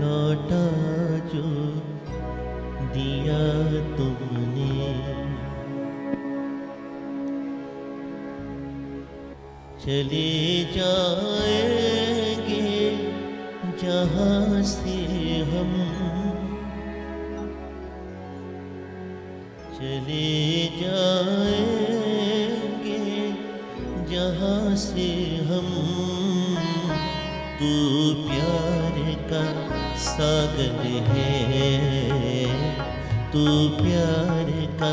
लौटा जो दिया तुमने, चले जाएंगे जहाँ से हम, चले जाएंगे जहाँ से हम। तू प्यार का सागर है, तू प्यार का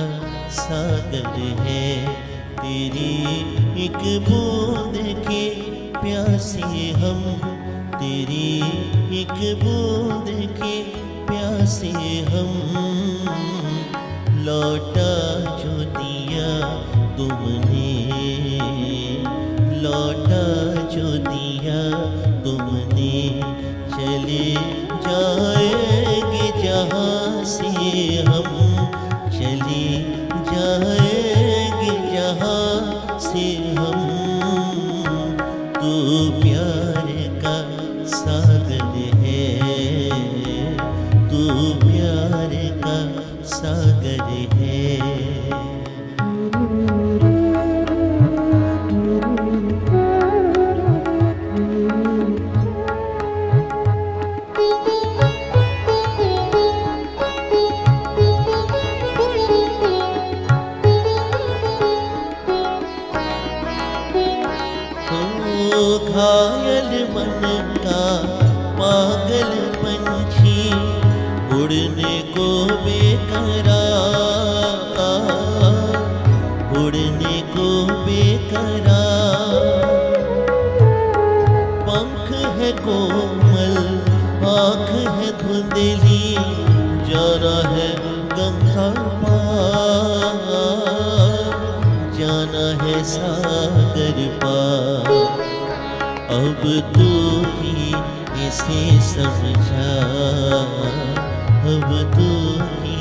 सागर है, तेरी एक बूंद के प्यासे हम, तेरी एक बूंद के प्यासे हम। लौटा जो दिया तुमने, लौटा जो दिया तुमने, चले जाएंगे जहाँ से हम, चले जाएंगे जहाँ से हम। तू प्यार का सागर है, तू प्यार का सागर है। घायल मन का पागल पंछी, उड़ने को बेकरार, उड़ने को बेकरार। पंख है कोमल, आँख है धुंधली, जाना है गंगा पार, जाना है सागर पार। अब तू ही इसे समझा, अब तू ही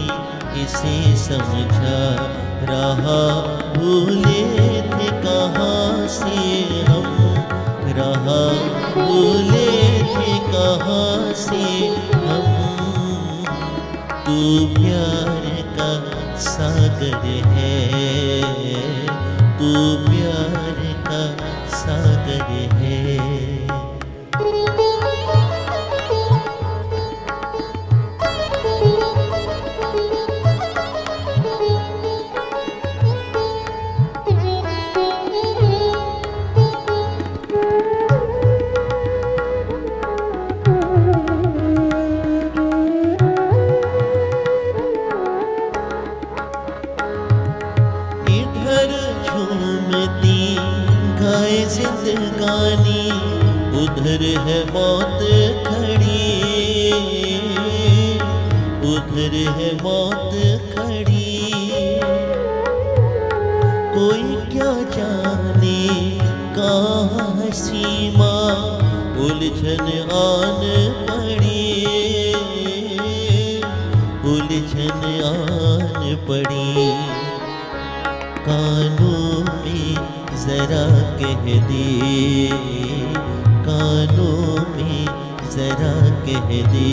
इसे समझा। रहा भूले थे कहाँ से हम, रहा भूले थे कहाँ से हम। तू प्यार का सागर है, तू प्यार का सागर है। झूमती गाए जिंदगानी, उधर है मौत खड़ी, उधर है मौत खड़ी। कोई क्या जाने कहाँ है सीमा, उलझन आन पड़ी, उलझन आन पड़ी। कानों में जरा कह दे, कानों में जरा कह दे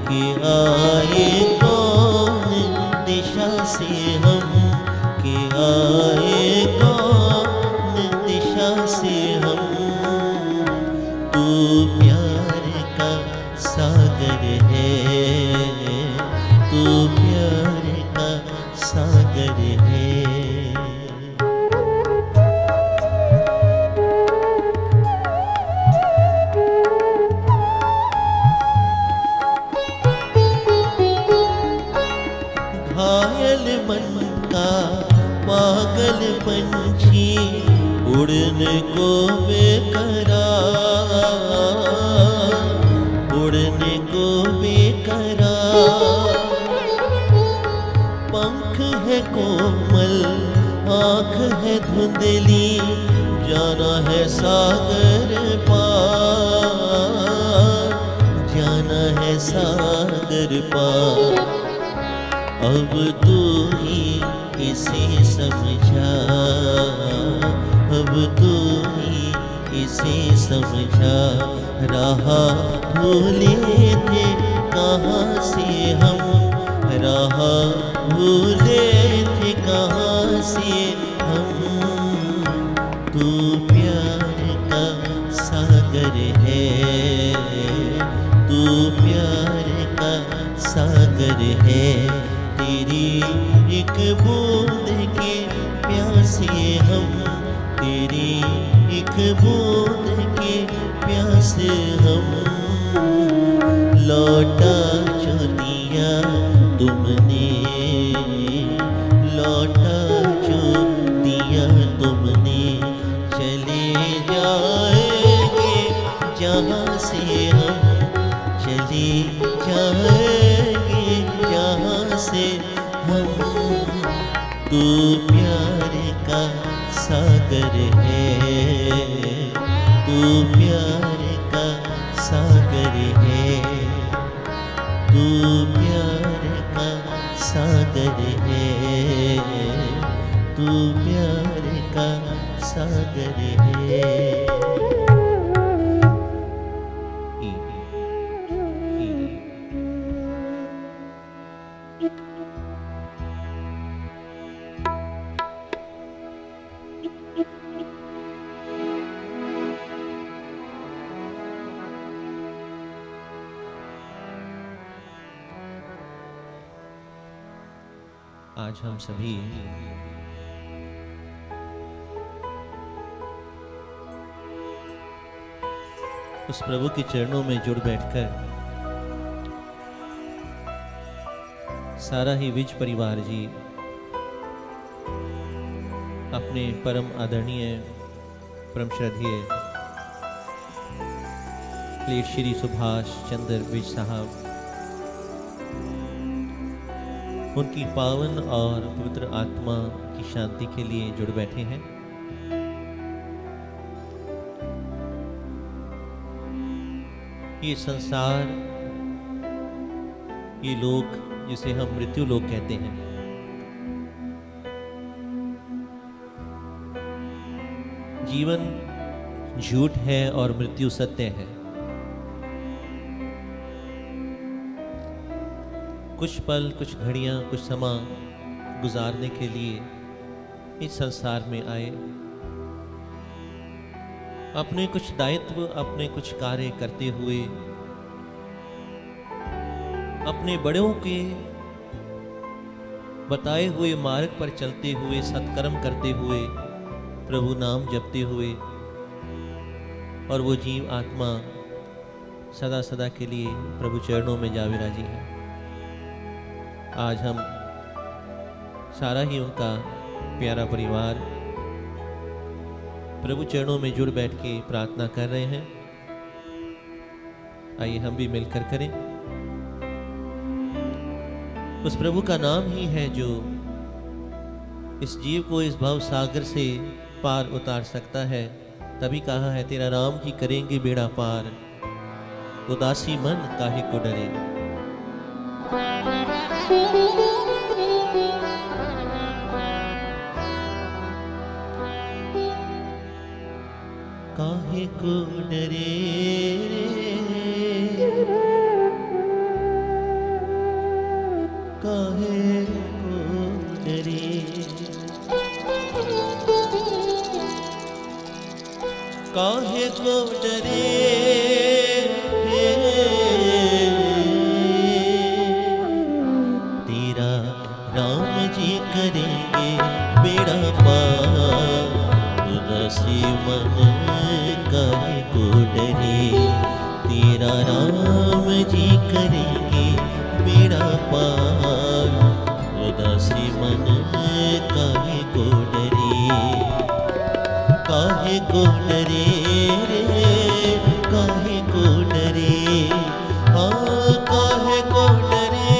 कि आए कौन दिशा से हम, कि आए कौन दिशा से हम। तू प्यार का सागर है, तू प्यार का सागर है। घायल मन का पागल पंछी, उड़ने को बेकरार, उड़ने को बेकरार। पंख है कोमल, आँख है धुंधली, जाना है सागर पार, जाना है सागर पार। अब तू ही इसे समझा, अब तू ही इसे समझा। रहा भूले थे प्यार का सागर है, तेरी एक बूंद के प्यासे हम, तेरी एक बूंद के प्यासे हम। लौटा जो दिया तुमने, लौटा जो दिया तुमने, चले जाएंगे जहाँ से हम, चले जाएंगे जहाँ से हम। तू प्यार का सागर है, तू प्यार का सागर है, तू प्यार का सागर है, तू प्यार का सागर है। आज हम सभी उस प्रभु के चरणों में जुड़ बैठकर सारा ही विज परिवार जी अपने परम आदरणीय परम श्रद्धेय लेट श्री सुभाष चंद्र विज साहब, उनकी पावन और पवित्र आत्मा की शांति के लिए जुड़ बैठे हैं। ये संसार, ये लोक जिसे हम मृत्यु लोक कहते हैं, जीवन झूठ है और मृत्यु सत्य है। कुछ पल, कुछ घड़ियां, कुछ समा गुजारने के लिए इस संसार में आए, अपने कुछ दायित्व, अपने कुछ कार्य करते हुए, अपने बड़ों के बताए हुए मार्ग पर चलते हुए, सत्कर्म करते हुए, प्रभु नाम जपते हुए, और वो जीव आत्मा सदा सदा के लिए प्रभु चरणों में जा विराजी है। आज हम सारा ही उनका प्यारा परिवार प्रभु चरणों में जुड़ बैठ के प्रार्थना कर रहे हैं। आइए हम भी मिलकर करें। उस प्रभु का नाम ही है जो इस जीव को इस भव सागर से पार उतार सकता है। तभी कहा है, तेरा राम जी करेंगे बेड़ा पार, उदासी मन काहे को डरे। काहे को डरे काहे को डरे, काहे को डरे, तेरा राम जी करेंगे बेड़ा पार, उदासी मन काहे को डरे। तेरा राम जी करेंगे बेड़ा पार, उदासी मन काहे को डरे। काहे को डरे रे, काहे को डरे, हाँ काहे को डरे।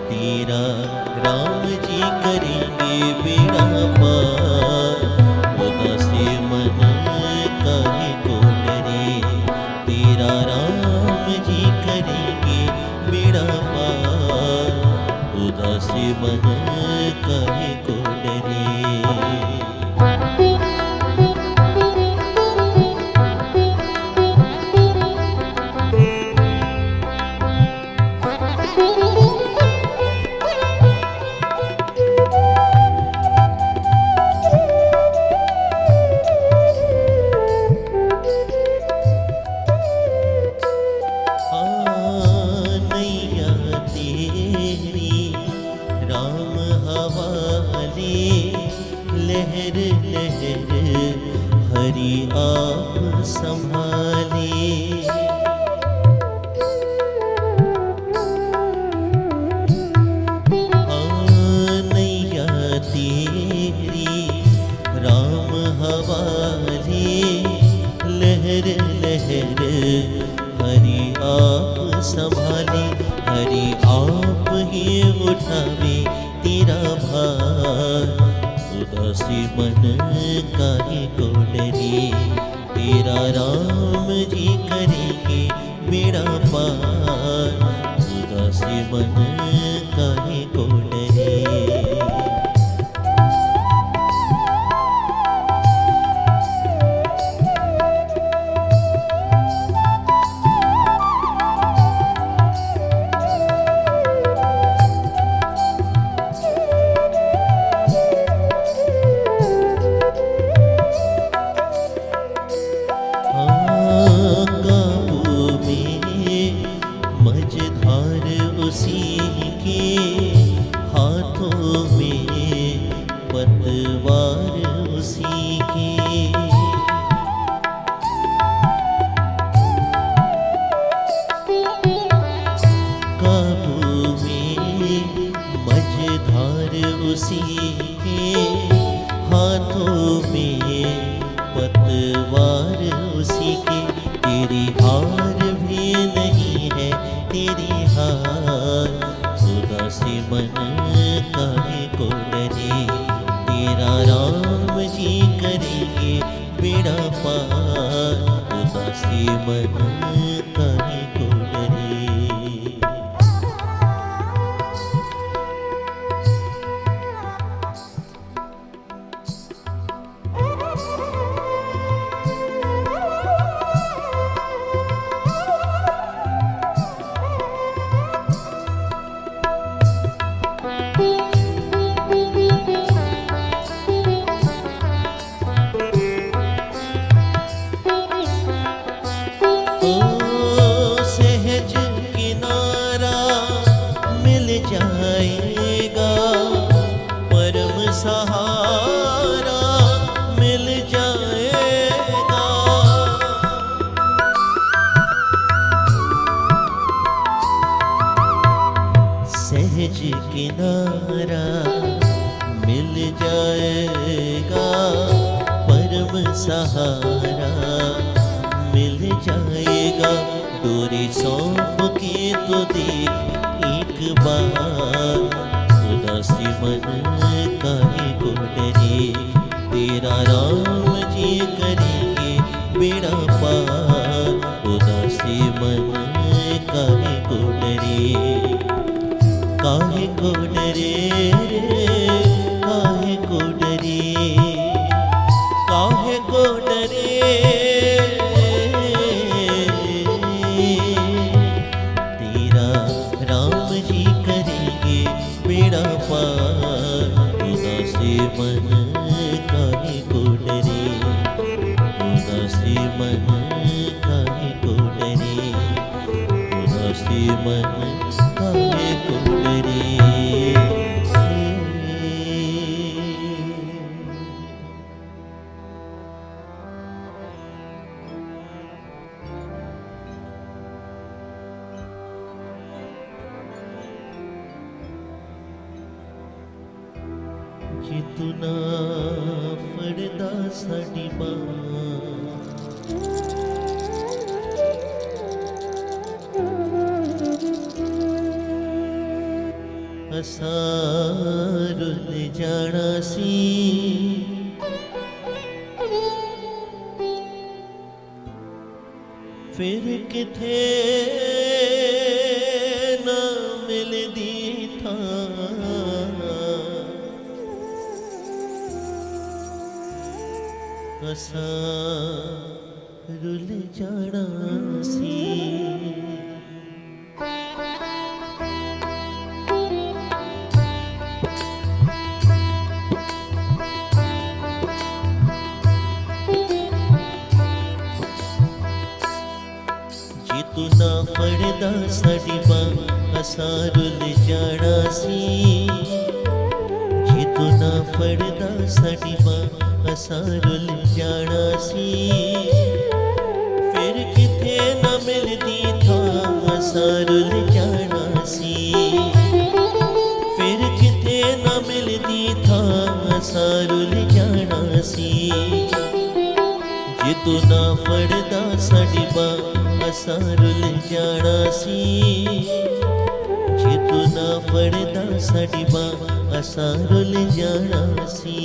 तेरा राम जी करेंगे बेड़ा पार, उदासी मन काहे को डरे। तेरा राम जी करेंगे बेड़ा पार, उदासी मन काहे को डरे। संभाले। नैया तेरी राम हवाले, लहर लहर हरि आप संभाले। हरि आप ही उठावे तेरा भार, उदासी मन काहे को डरे। तेरा राम जी करेंगे बेड़ा पार, उदासी मन काहे को डरे। उसी के हाथों में पतवार, उसी के। तेरी हार भी नहीं है तेरी हार, उदासी मन काहे को डरे। तेरा राम जी करेंगे बेड़ा पार, उदासी मन काहे को डरे। जाएगा परम सहारा मिल जाएगा। सहज किनारा मिल जाएगा, परम सहारा मिल जाएगा। डोरी सौंप के तो देख एक बार, उदासी मन काहे को डरे। तेरा राम जी करेंगे बेड़ा पार, उदासी मन काहे को डरे। काहे को डरे रे, काहे को डरे, काहे को डरे। उदासी मन काहे को डरे, उदासी मन काहे को डरे, उदासी मन काहे को डरे। जितना फड़दा साडी असां रुल जाना सी। फिर किथे ना मिलदी था, असां रुल जाना सी। जे तू ना फड़दा साडी बां असां रुल जाना सी। जे तू ना फड़दा साडी बां असां रुल जाना सी। असां रुल जाना सी। फिर किते ना मिलदी था असां रुल जाना सी। जे तू ना फड़दा साडी बांह असां रुल जाना सी। जे तू ना फड़दा साडी बांह असां रुल जाना सी।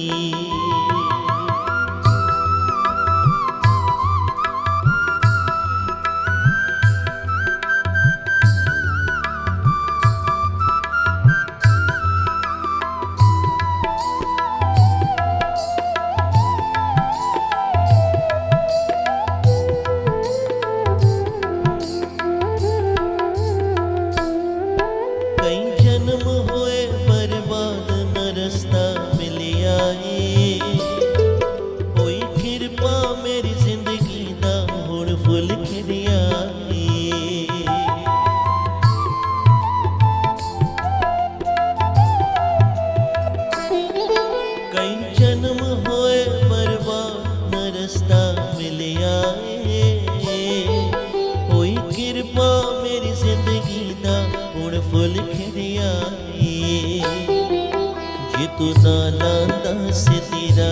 कई जन्म होए बर्बाद न रस्ता मिलिया है। होई किरपा मेरी जिंदगी दा हुण फुल खिड़िया है। कई जन्म होए बर्बाद न रस्ता मिलिया है। होई किरपा मेरी जिंदगी दा हुण फुल खिड़िया है। जे तू ना लांदा सितीरा,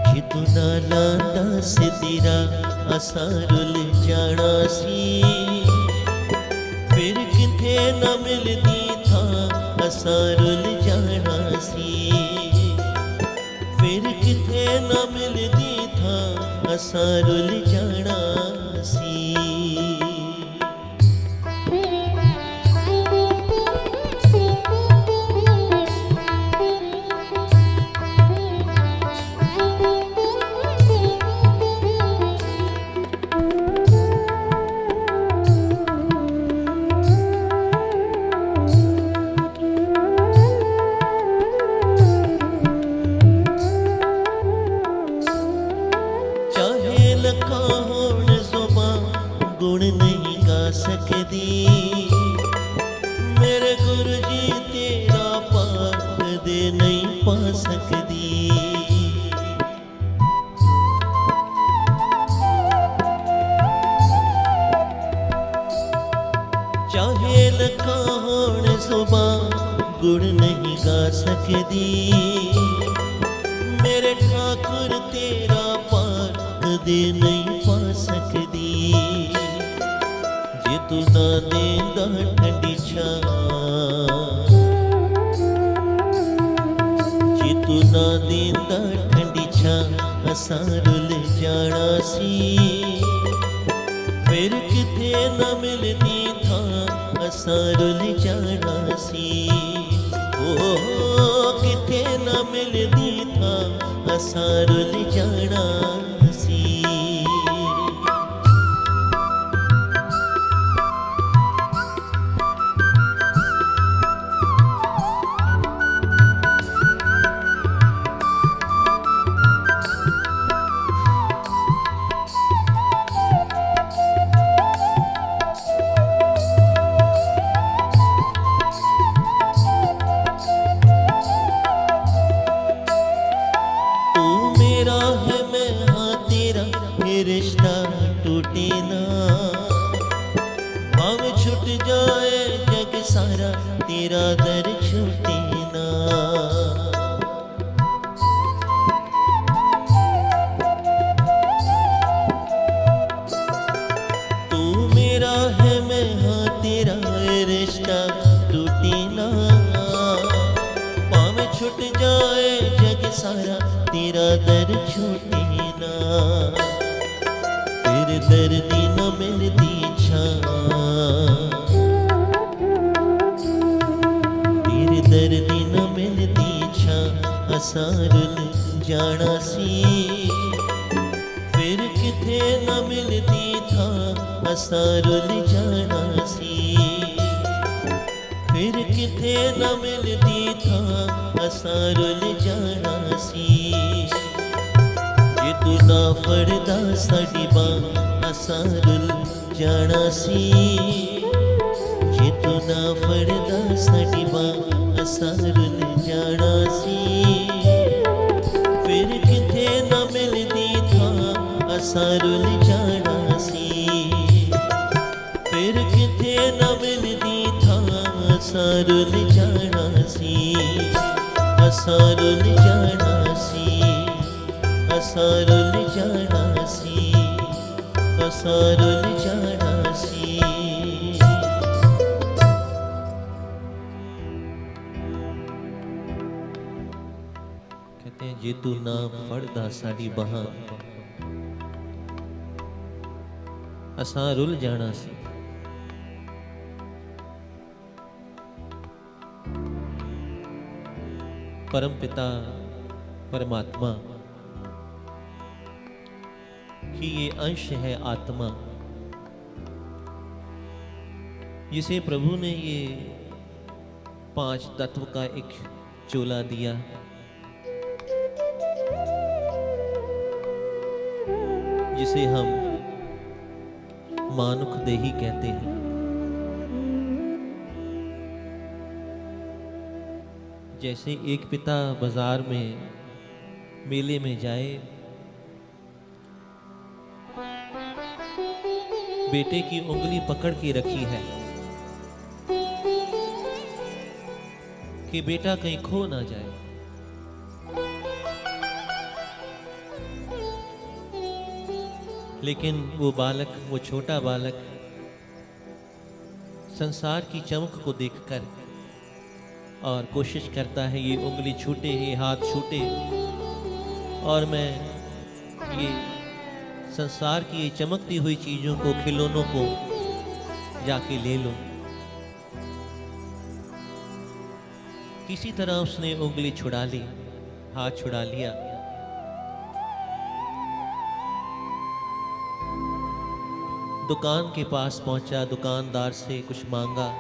जे तू ना लांदा सितीरा असां रुल जाना सी। फिर किथे ना मिलदी था असां रुल जाना सी। फिर किथे ना मिलदी था असां रुल जाना सी। चाहे लखा होण ज़ुबान गुण नहीं गा सकदी। मेरे गुरु जी तेरा पाक दे नहीं पा सकदी। चाहे लखा होण ज़ुबान गुण नहीं गा सकदी। मेरे ठाकुर तेरा पाक दे नहीं पा सकदी। जे तू ना देंदा ठंडी छां, जे तू ना देंदा ठंडी छां असां रुल जाना सी। फिर किथे ना मिलदी था असां रुल जाना सी। ओ किथे ना मिलदी था असां रुल जाना सी। तू मेरा है मैं हाँ तेरा, ये रिश्ता टूटे ना। भाव छूट जाए जग सारा तेरा दर छूटे ना। तू मेरा है मैं हाँ तेरा, ये रिश्ता टूटे ना। भाव छूट जाए जग सारा तेरा दर छूटे ना। तेरे दर्दी न मिलदी छां, तेरे दर्दी न मिलदी छां असां रुल जाना सी। फिर किथे न मिलदी था असां रुल जाना सी। फिर किथे न मिलदी था असां रुल जाना सी। जे तू ना फड़दा साडी बांह असां रुल जाना सी। जे तू ना फड़दा साडी बांह असां रुल जाना सी। फिर किथे न मिलदी था असां रुल जाना असारुल जानासी, असारुल जानासी, असारुल जानासी, असारुल जानासी। कहते हैं जे तू ना फड़दा साडी बहां, असां रुल जाना सी। परम पिता परमात्मा की ये अंश है आत्मा, जिसे प्रभु ने ये 5 तत्व का एक चोला दिया, जिसे हम मानुख देही कहते हैं। जैसे एक पिता बाजार में मेले में जाए, बेटे की उंगली पकड़ के रखी है कि बेटा कहीं खो ना जाए। लेकिन वो बालक, वो छोटा बालक संसार की चमक को देखकर और कोशिश करता है ये उंगली छूटे, ये हाथ छूटे और मैं ये संसार की ये चमकती हुई चीज़ों को, खिलौनों को जाके ले लूं। किसी तरह उसने उंगली छुड़ा ली, हाथ छुड़ा लिया। दुकान के पास पहुंचा, दुकानदार से कुछ मांगा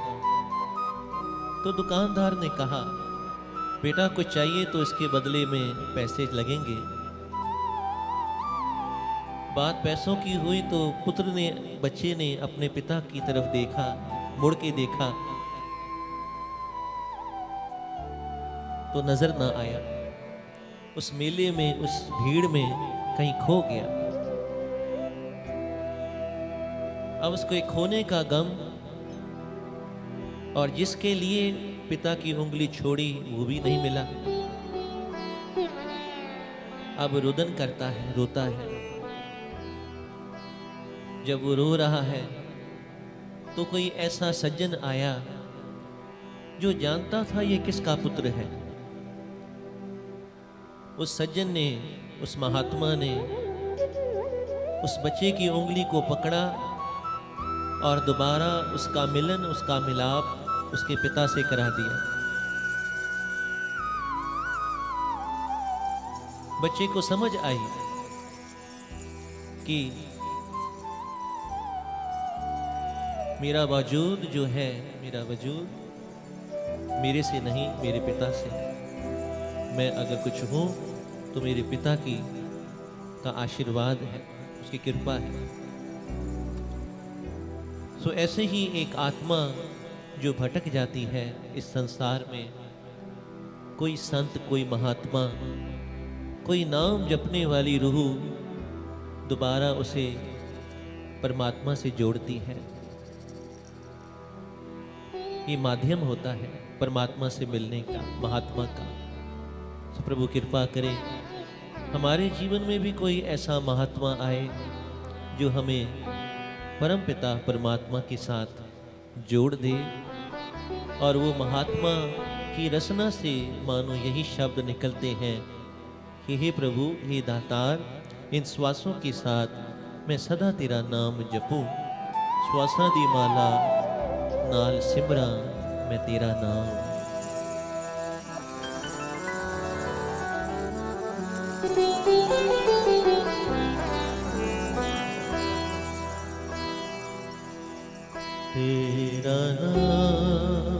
तो दुकानदार ने कहा, बेटा कुछ चाहिए तो इसके बदले में पैसे लगेंगे। बात पैसों की हुई तो पुत्र ने, बच्चे ने अपने पिता की तरफ देखा, मुड़ के देखा तो नजर ना आया। उस मेले में, उस भीड़ में कहीं खो गया। अब उसको एक खोने का गम, और जिसके लिए पिता की उंगली छोड़ी वो भी नहीं मिला। अब रुदन करता है, रोता है। जब वो रो रहा है तो कोई ऐसा सज्जन आया जो जानता था ये किसका पुत्र है। उस सज्जन ने, उस महात्मा ने उस बच्चे की उंगली को पकड़ा और दोबारा उसका मिलन, उसका मिलाप उसके पिता से करा दिया। बच्चे को समझ आई कि मेरा वजूद जो है, मेरा वजूद मेरे से नहीं, मेरे पिता से। मैं अगर कुछ हूं तो मेरे पिता की का आशीर्वाद है, उसकी कृपा है। सो ऐसे ही एक आत्मा जो भटक जाती है इस संसार में, कोई संत, कोई महात्मा, कोई नाम जपने वाली रूह दोबारा उसे परमात्मा से जोड़ती है। ये माध्यम होता है परमात्मा से मिलने का, महात्मा का। तो प्रभु कृपा करे हमारे जीवन में भी कोई ऐसा महात्मा आए जो हमें परम पिता परमात्मा के साथ जोड़ दे, और वो महात्मा की रचना से मानो यही शब्द निकलते हैं कि हे प्रभु, हे दातार, इन श्वासों के साथ मैं सदा तेरा नाम जपूं। श्वासा दी माला नाल सिमरा मैं तेरा नाम। तेरा नाम,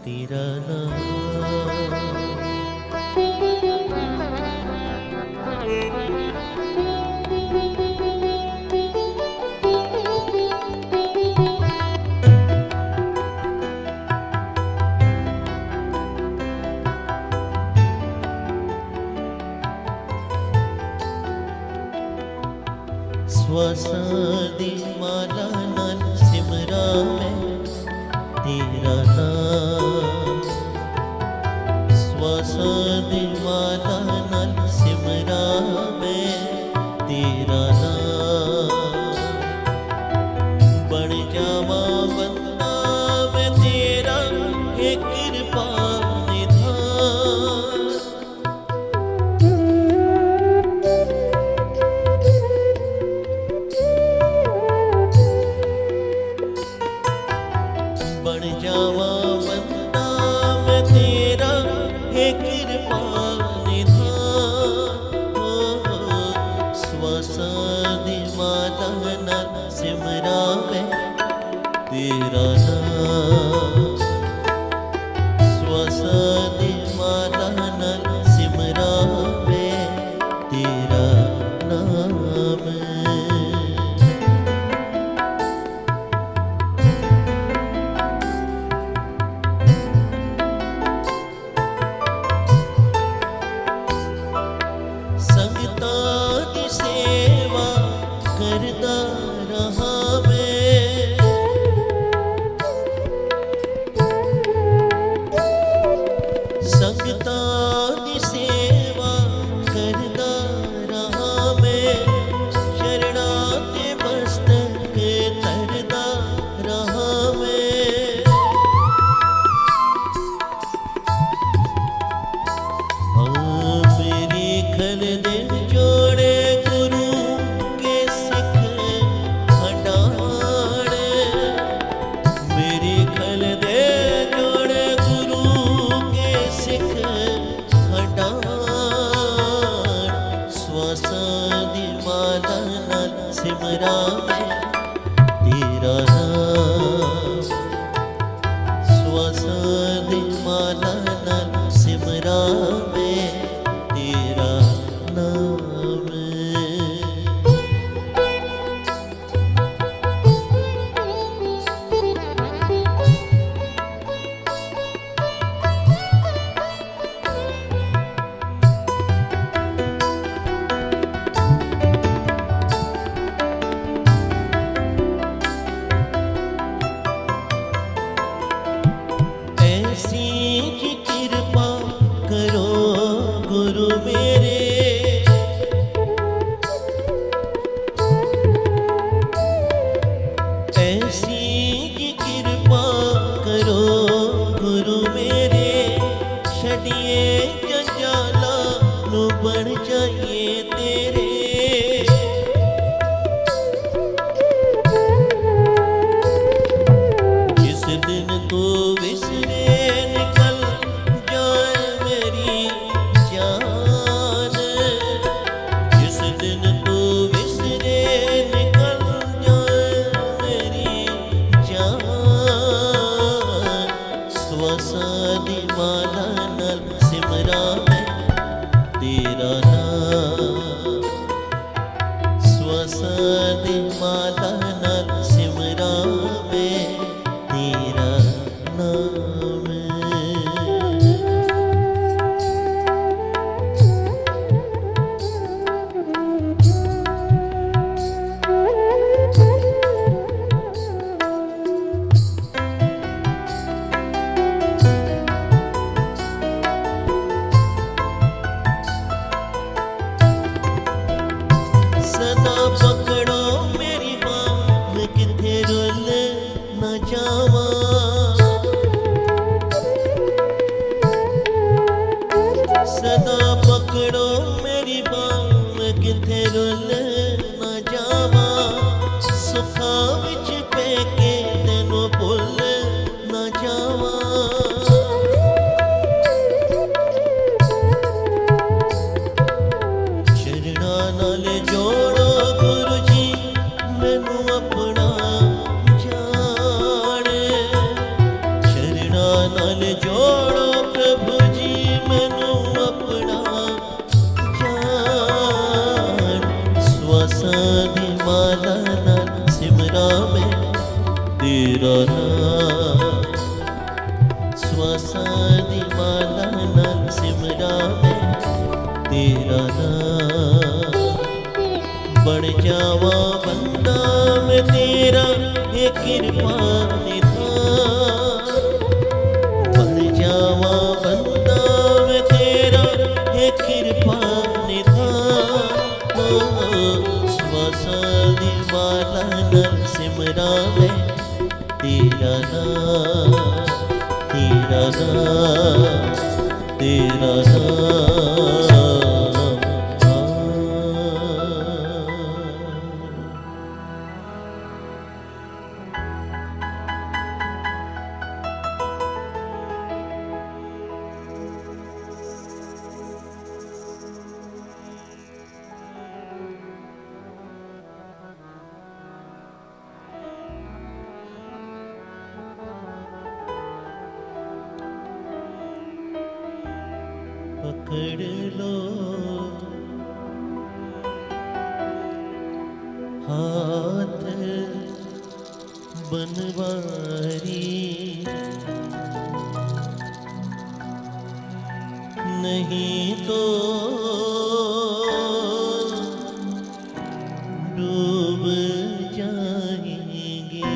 तेरा नाम, श्वासां दी माला नाल सिमरा मैं तेरा नाम। श्वासां दी माला नाल सिमरा मैं तेरा नाम। बन जावा बंदा मैं तेरा हे कृपा निधान। बन जावा बंदा मैं तेरा हे कृपा निधान। श्वासां दी माला नाल सिमरा मैं तेरा नाम। श्वासां दी माला नाल सिमरा मैं तेरा नाम। संगतां दी सेवा करदा रहा मैं। संगतां दी सेवा करदा रहा मैं। शरणां ते मस्तक धरदा रहा मैं। मेरी खल दिल जोड़े गुरु के सिख हटाने। मेरी खल दिल जोड़े गुरु के सिख हटाने। श्वासां दी माला नाल सिमरा मैं तेरा नाम। श्वासां दी माला नाल सिमरा मैं तेरा नाम। ऐसी की कृपा करो गुरु मेरे। ऐसी की कृपा करो गुरु मेरे। छड़िए जंजाला नू बन जाइए तेरे। जिस दिन तू विसरे निकल जाए मेरी जान। जिस दिन तू विसरे निकल जाए मेरी जान। श्वासां दी माला नाल सिमरा मैं तेरा नाम। श्वासां दी माला नाल सिमरा मैं तेरा नाम। सदा पकड़ो मेरी बांह मैं किथे रुल न जावां। सदा पकड़ो मेरी बांह मैं किथे रुल न जावां। सुखां विच पै के तैनू भुल न जावां। शरणां नाल जोड़ो गुरु जी मैनू अपना जान। शरणां नाल जोड़ो प्रभु जी मैनू अपना जान। श्वासां दी माला नाल सिमरा मैं तेरा नाम। श्वासां दी माला नाल सिमरा मैं तेरा नाम। बन जावा बंदा मैं तेरा, हे कृपा निधान। बन जावा बंदा मैं तेरा, हे कृपा निधान। श्वासा दिवाला नल सिमरा मैं तेरा नाम, तेरा नाम, तेरा नाम। पकड़ लो हाथ बनवारी, नहीं तो डूब जाएंगे।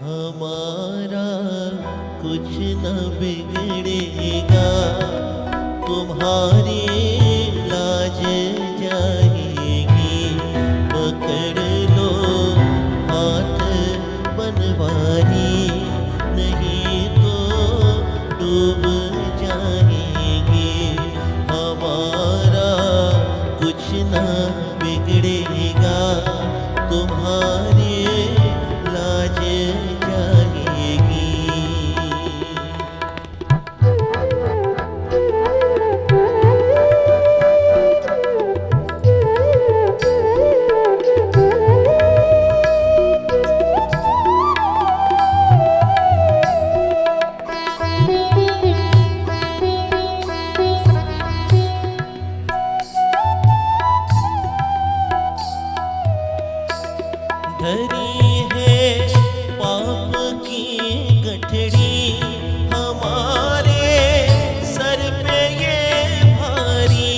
हमारा कुछ न बिगड़ेगा, तुम्हारी लाज जाएगी। पकड़ लो हाथ बनवारी, नहीं तो डूब जाएंगे। हमारा कुछ न बिगड़ेगा, तुम्हारी लाज जाएगी। धरी है पाप की गठड़ी, हमारे सर पे ये भारी।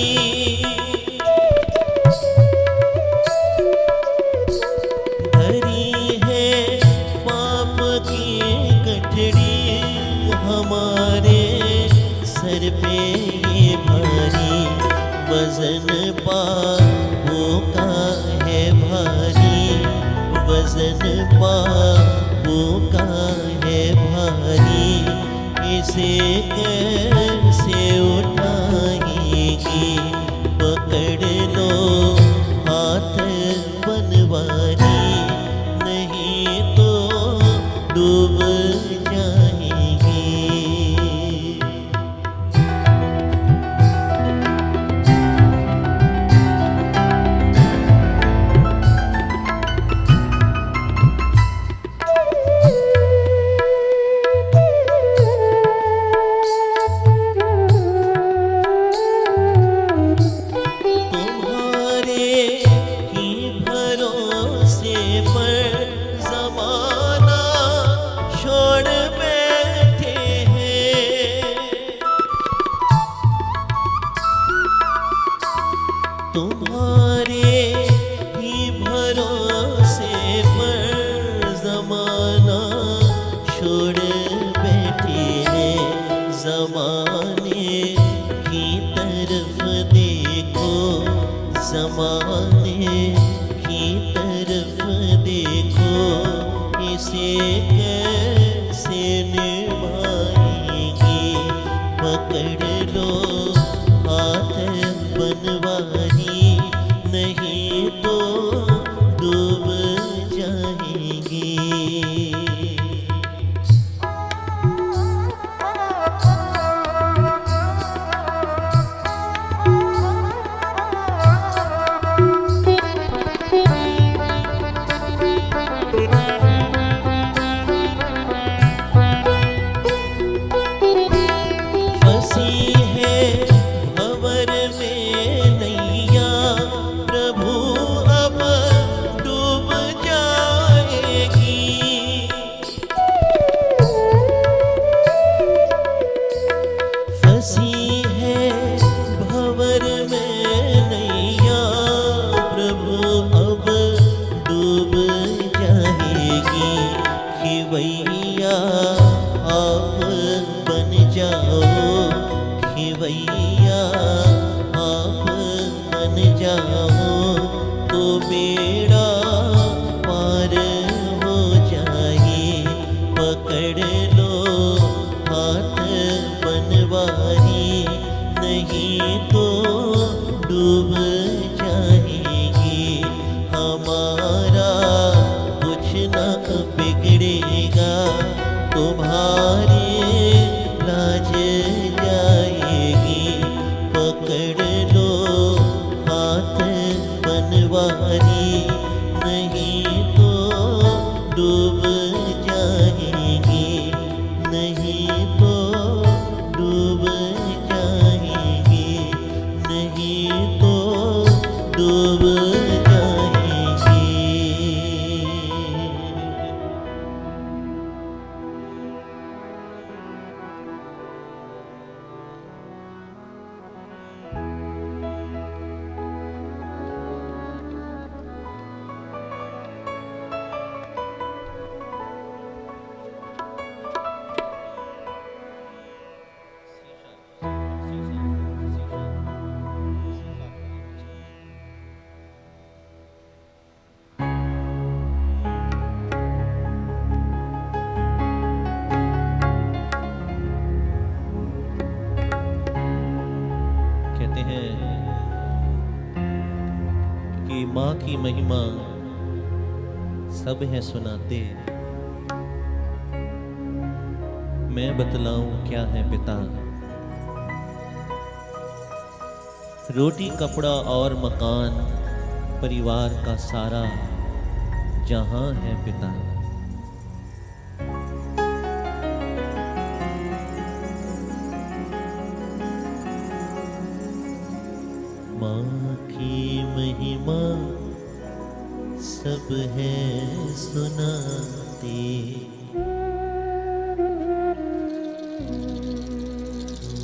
धरी है पाप की गठड़ी, हमारे सर पे ये भारी। वजन पापों का है भारी, वजन पापों का है भारी। इसे कैसे उठाएंगे, पकड़ लो हाथ बनवारी, नहीं तो डूब जाएंगे। तुम्हारे ही भरोसे पर ज़माना छोड़ बैठे हैं। ज़माने की तरफ देखो, ज़माने की तरफ देखो, इसे कैसे निभाएंगे। पकड़ लो हाथ बनवारी, नहीं तो डूब जाएंगे। फंसी खेवैया आप बन जाओ तो बेड़ा पार हो जाए। पकड़ लो हाथ बनवारी, नहीं तो डूब जाएगी। हमारा कुछ न बिगड़ेगा, तुम्हारी लाज जाएगी। पकड़ लो हाथ बनवारी, नहीं तो डूब जाएगी, नहीं तो डूब जाएगी, नहीं तो डूब जाएगी। कहते हैं कि माँ की महिमा सब है सुनाते, मैं बतलाऊं क्या है पिता। रोटी कपड़ा और मकान परिवार का सारा जहां है पिता। माँ की महिमा सब है सुनाते,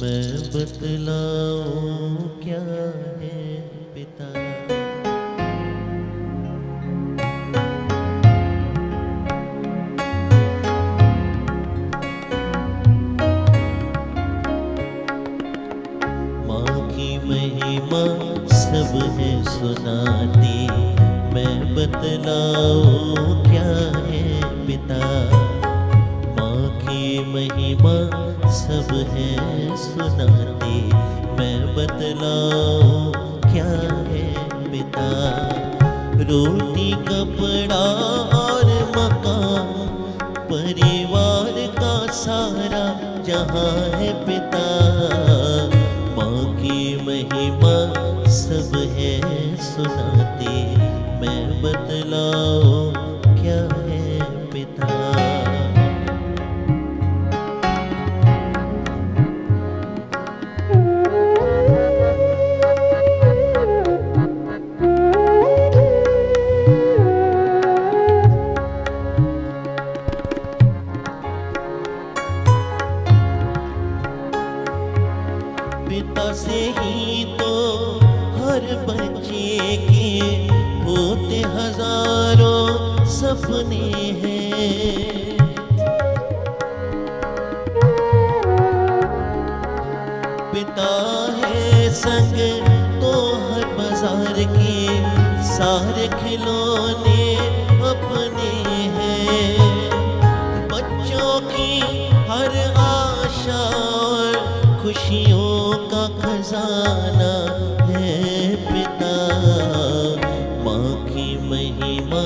मैं बतलाऊं क्या है पिता। माँ की महिमा सब है सुनाते, मैं बतलाऊं क्या है पिता। माँ की महिमा सब है सुनाते, मैं बतलाऊं क्या है पिता। रोटी कपड़ा और मकान परिवार का सारा जहां है पिता। माँ की महिमा सब है सुनाते, मैं बतलाऊं क्या है पिता। पिता से ही तो हर बच्चे के होते हजारों सपने हैं। पिता है संग तो हर बाजार के सारे खिलौने अपने हैं। बच्चों की हर आशा और खुशियों का खजाना है पिता। माँ की महिमा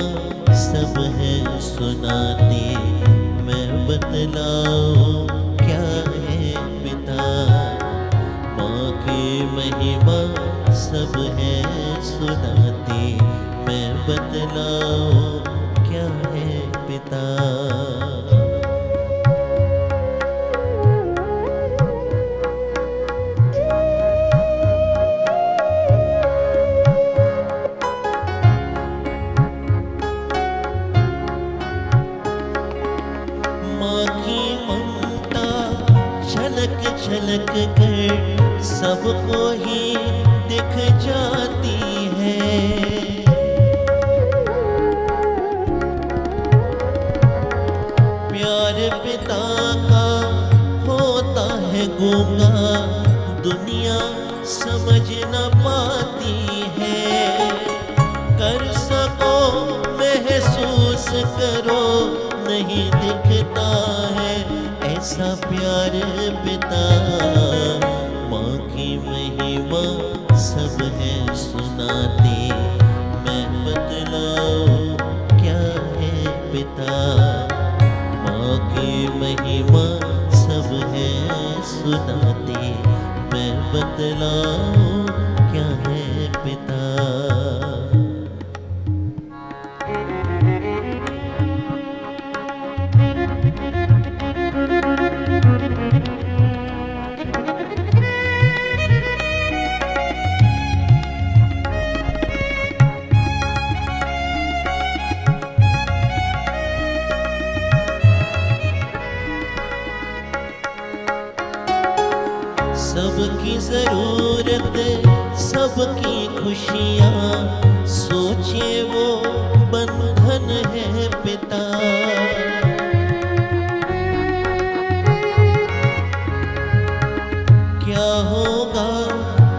सब है सुनाते, मैं बतलाऊं क्या है पिता। माँ की महिमा सब है सुनाते, मैं बतलाऊं क्या है पिता। माँ की ममता झलक झलक कर सबको ही दिख जाती है। प्यार पिता का होता है गूंगा दुनिया समझ न पाती है। कर सको महसूस करो, नहीं दिखता है ऐसा प्यार पिता। माँ की महिमा सब है सुनाते, मैं बतलाऊं क्या है पिता। माँ की महिमा सब है सुनाते, मैं बतलाऊं क्या है पिता। सबकी जरूरत, सबकी खुशियाँ, सोचे वो बंधन है पिता। क्या होगा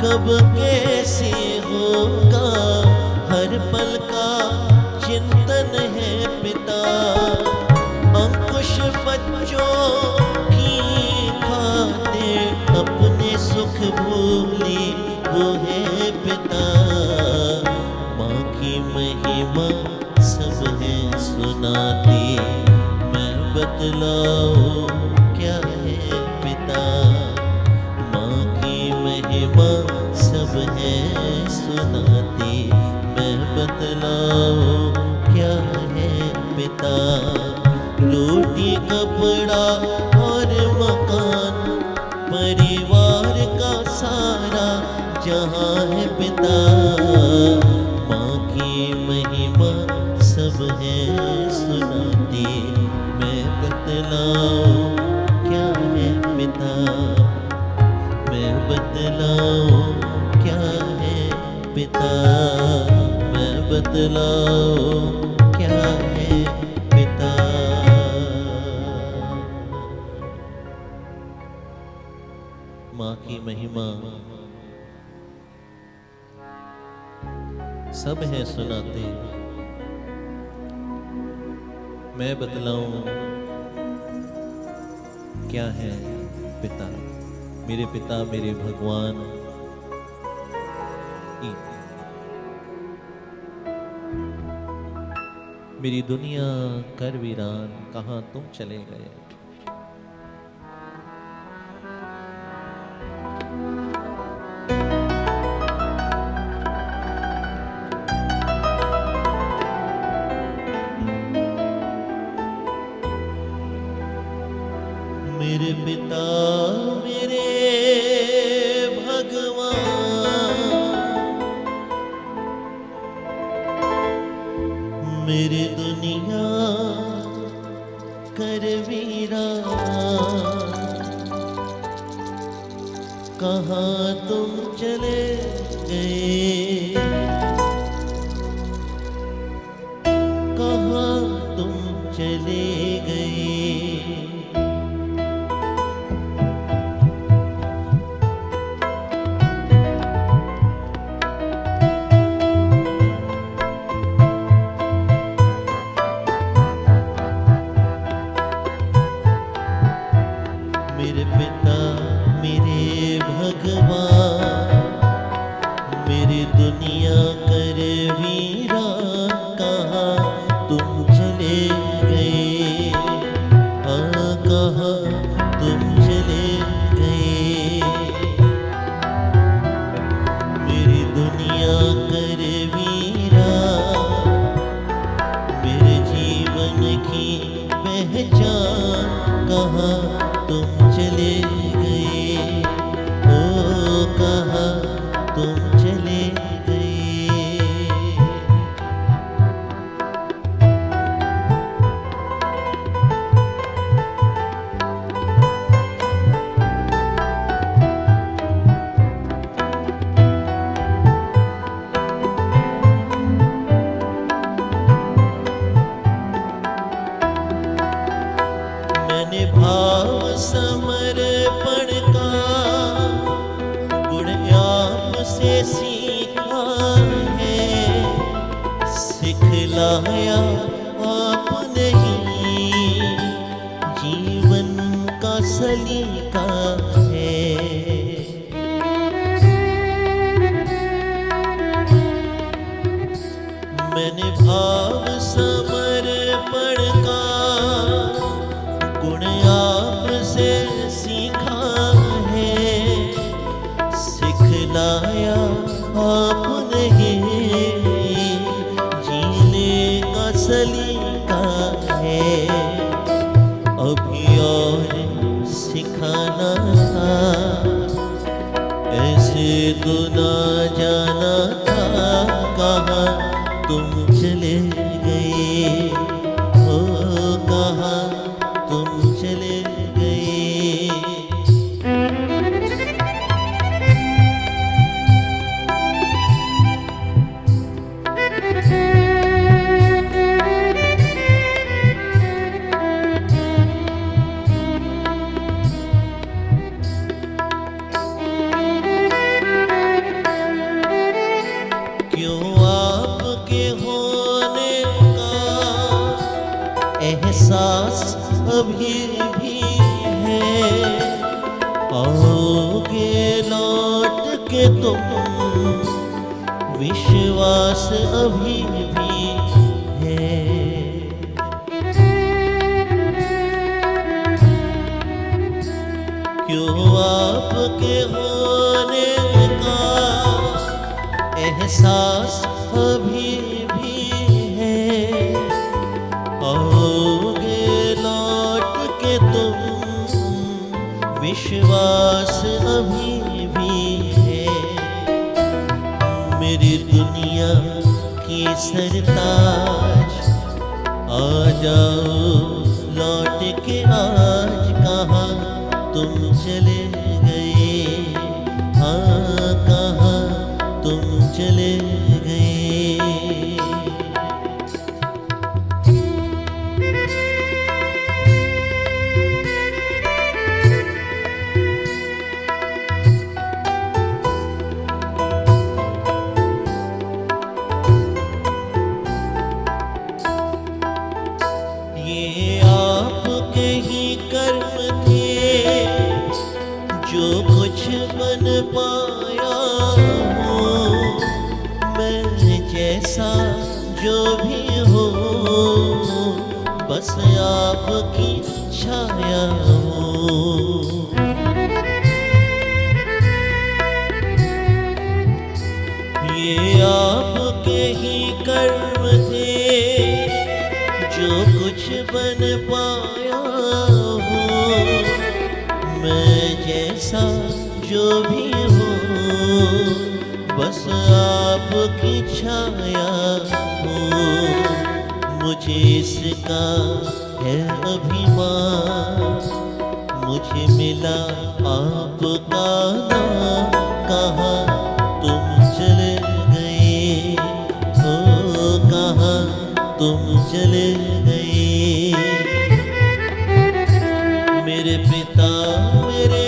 कब कैसे होगा, हर पल का चिंतन है पिता। अंकुश बच्चों की खातिर अपने सुख भूले वो है पिता। माँ की महिमा सब है सुनाते, मैं बतलाऊं क्या है पिता। माँ की महिमा सब है सुनाते, मैं बतलाऊं क्या है पिता। रोटी कपड़ा और मकान, परिवार का सारा जहाँ है पिता। माँ की महिमा सब है सुनाते, मैं बतलाऊं क्या है पिता। मैं बतलाऊं क्या है पिता, मैं बतलाऊं क्या है पिता। माँ की महिमा सब है सुनाते, मैं बतलाऊं क्या है पिता। मेरे पिता मेरे भगवान, मेरी दुनिया कर वीरान, कहाँ तुम चले गए। मेरे पिता मेरे भगवान, मेरी दुनिया कर वीरान, कहाँ तुम चले गए, कहाँ तुम चले गए। मेरे पिता मेरे भगवान, मेरी दुनिया कर वीरान, कहाँ तुम चले गए, हाँ कहाँ तुम चले गए। मेरी दुनिया कर वीरान, मेरे जीवन की पहचान, कहाँ तुम चले गए, ओ कहाँ तुम चले गए। मैंने भाव समर्पण सिखलाया आपने ही, जीवन का सलीका है। मैंने भाव समर्पण का गुण आपसे सीखा है, सिखलाया आपने ही, जीने का सलीका है। अभी और सिखाना था, ऐसे तो ना जाना था, कहाँ तुम चले गए, हो कहाँ तुम चले गए। एहसास अभी भी है, आओगे लौट के तुम, विश्वास अभी भी है। क्यों आपके होने का एहसास अभी भी है, आओगे लौट के तुम, विश्वास अभी भी है। मेरी दुनिया की सरताज, आ जाओ लौट के आज, कहाँ तुम चले गए, हाँ कहाँ तुम चले गए। ये आपके ही कर्म थे, जो कुछ बन पाया हूँ मैं, जैसा जो भी हो, बस आपकी छाया हूँ। ये आपके ही कर्म थे, जो कुछ बन पाया हूँ मैं, जैसा जो भी हो, बस आपकी छाया हूँ। मुझे इसका है अभिमान, मुझे मिला आपका नाम, कहाँ तुम चले गए, हो कहाँ तुम चले गए। मेरे पिता मेरे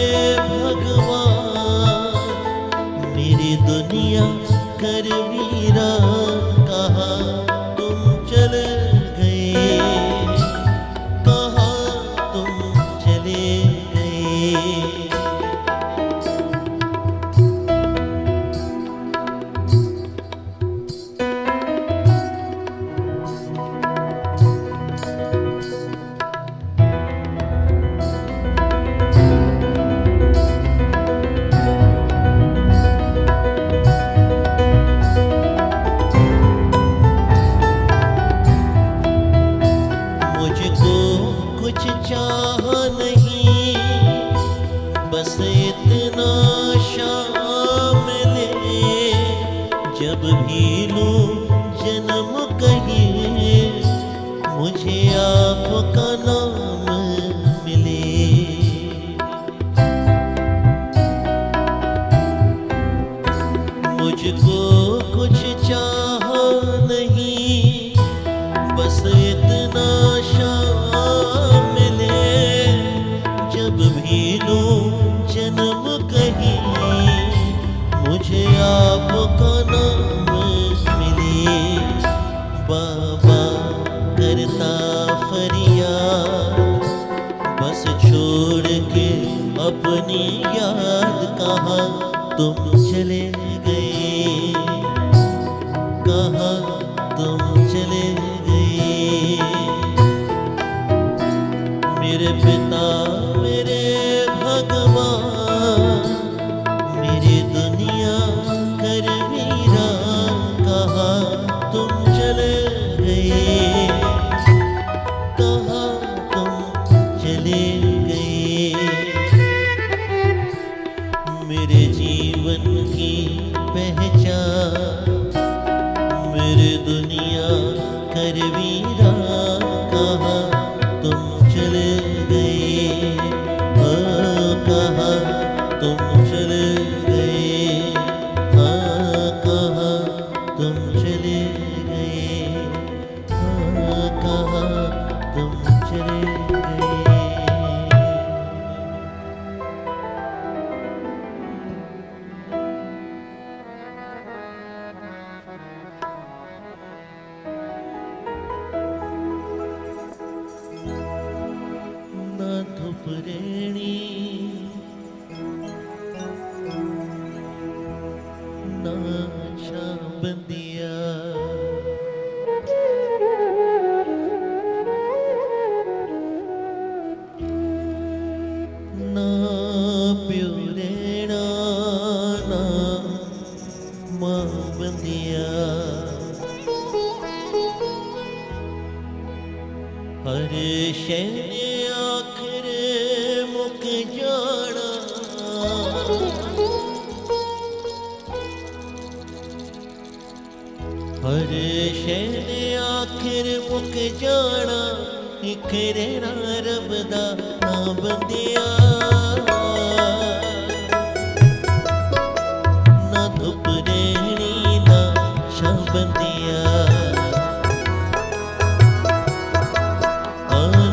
भगवान, मेरी दुनिया करवीरा, कहाँ तुम चले गए, कहाँ तुम चले गए। कुछ चाह नहीं, बस इतना शामिल है, जब भी लूं जन्म कहीं, मुझे आपका नाम मिले। मुझको कुछ चाह नहीं, बस इतना शामिल है, जब भी लूं जन्म कहीं, मुझे आपका नाम मिले। बाबा अपनी याद कहाँ तुम चले गए, कहाँ तुम चले गए। मेरे पिता मेरे भगवान, मेरी दुनिया कर वीरान, कहाँ तुम चले गए, कहाँ तुम चले गए। मेरे जीवन की पहचान, मेरे दुनिया कर वीरान, कहाँ तुम चले गए, कहाँ तुम चले गए, कहाँ तुम चले गए, कहाँ तुम चले गए। ना धूप रेणी ना छां बंदिया, ना प्यो रेणा ना मां बंदिया। हर शैन आखिर मुक जाना, हर शैन आखिर मुक जाना, इक रहना रब दा ना बंदिया। ना धुप रहनी ना छां बंदिया,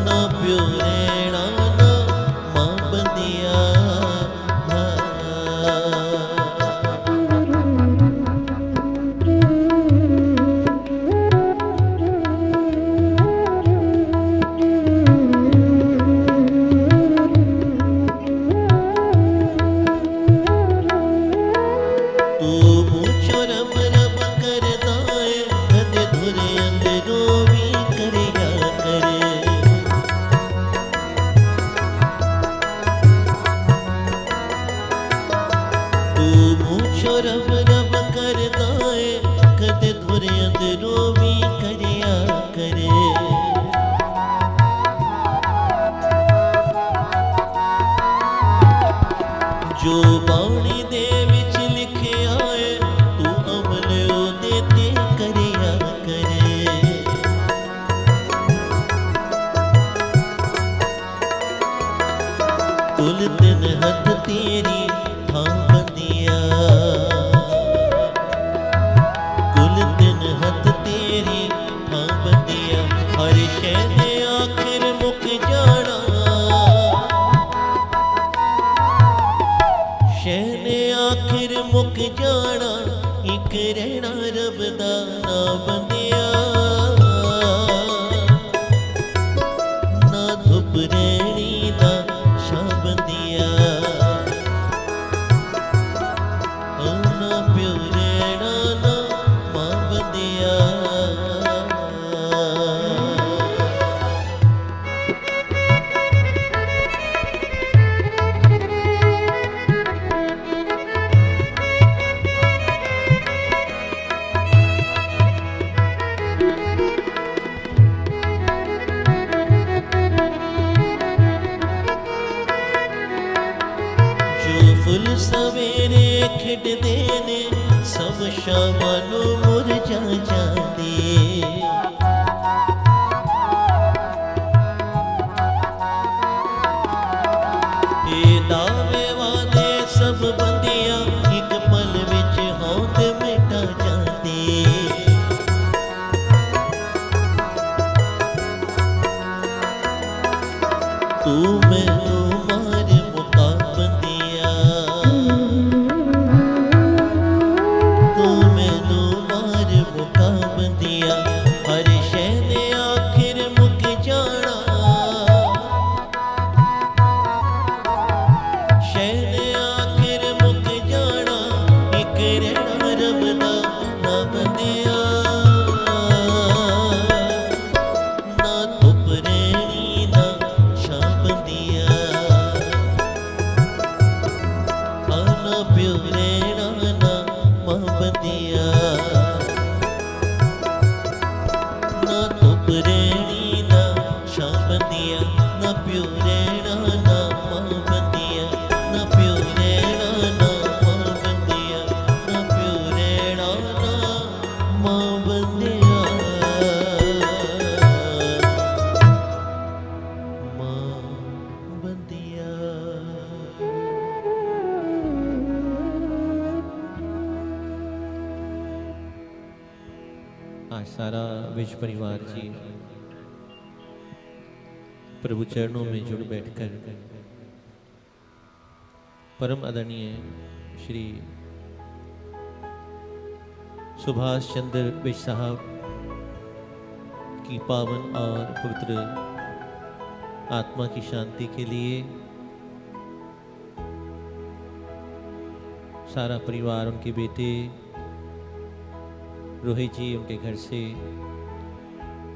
ना प्यो रहना ना मां बंदिया। तू मुझो रब रब करदा है, कदे धुरे अंदरों भी करिया करे। तू मुझो रब रब करदा है, कदे धुरे अंदरों भी करिया करे। जो बाणी दे विच लिखिया है, तू अमल ओदे ते करिया करे। कुल दिन हथ तेरी थां बंदिया, कुल दिन हथ तेरी थां बंदिया। हर शैन आखिर मुक जाना, शैन आखिर मुक जाना, इक रहना रब दा ना बंदिया। ना धुप रहनी ना छां बंदिया, ना प्यो रहना ना मां बंदिया। जो फुल सवेरे खिड़दे ने, सब शामां नूं मुरझा जांदे। ए दावे वादे सब बंदियां, इक पल विच होंद मिटा जांदे। तू मैनू मार मुका बंदिया, तू मैनू मार मुका शैन आखिर मुक जाना एक रहना रब दा ना बंदिया ना धुप रहनी ना छां बंदिया ना प्यो रहना ना मां बंदिया ना धुप रहनी ना छां बंदिया ना प्यो रहना ना मां बंदिया ना प्यो रहना ना मां बंदिया ना प्यो रहना ना मां बंदिया मां बंदिया। आज सारा विज परिवार जी प्रभु चरणों में जुड़ बैठकर परम आदरणीय श्री सुभाष चंद्र विज साहब की पावन और पवित्र आत्मा की शांति के लिए सारा परिवार, उनके बेटे रोहित जी, उनके घर से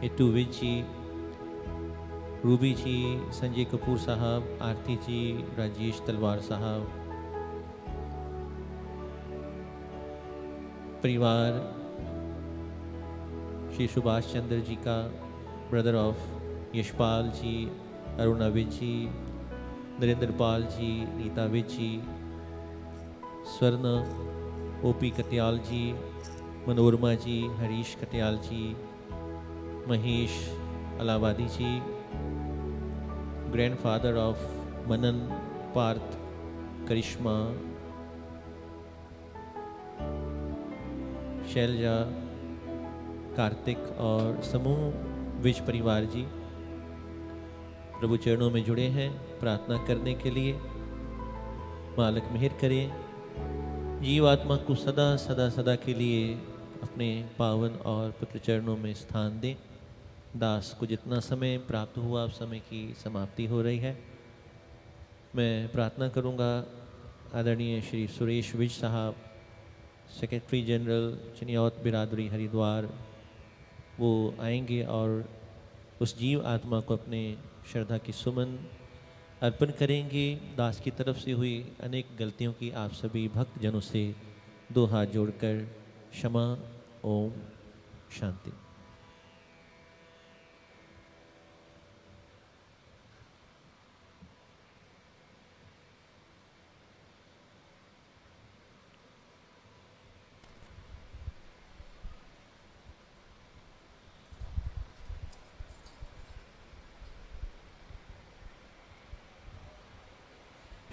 एटू विज जी, रूबी जी, संजय कपूर साहब, आरती जी, राजेश तलवार साहब, परिवार श्री सुभाष चंद्र जी का, brother of Yashpal ji, Aruna Vij ji, Narendra Pal ji, Neeta Vij ji, Swarn OP Katyal ji, Manorama ji, Harish Katyal ji, Mahesh Alawadi ji, grandfather of Manan, Parth, Karishma, Shailja, Kartik और समूह विज परिवार जी प्रभु चरणों में जुड़े हैं प्रार्थना करने के लिए। मालिक मेहर करें, जीव आत्मा को सदा सदा सदा के लिए अपने पावन और पवित्र चरणों में स्थान दें। दास को जितना समय प्राप्त हुआ, अब समय की समाप्ति हो रही है। मैं प्रार्थना करूंगा आदरणीय श्री सुरेश विज साहब, सेक्रेटरी जनरल चिनियौत बिरादरी हरिद्वार, वो आएंगे और उस जीव आत्मा को अपने श्रद्धा की सुमन अर्पण करेंगे। दास की तरफ से हुई अनेक गलतियों की आप सभी भक्त जनों से दो हाथ जोड़कर क्षमा। ओम शांति।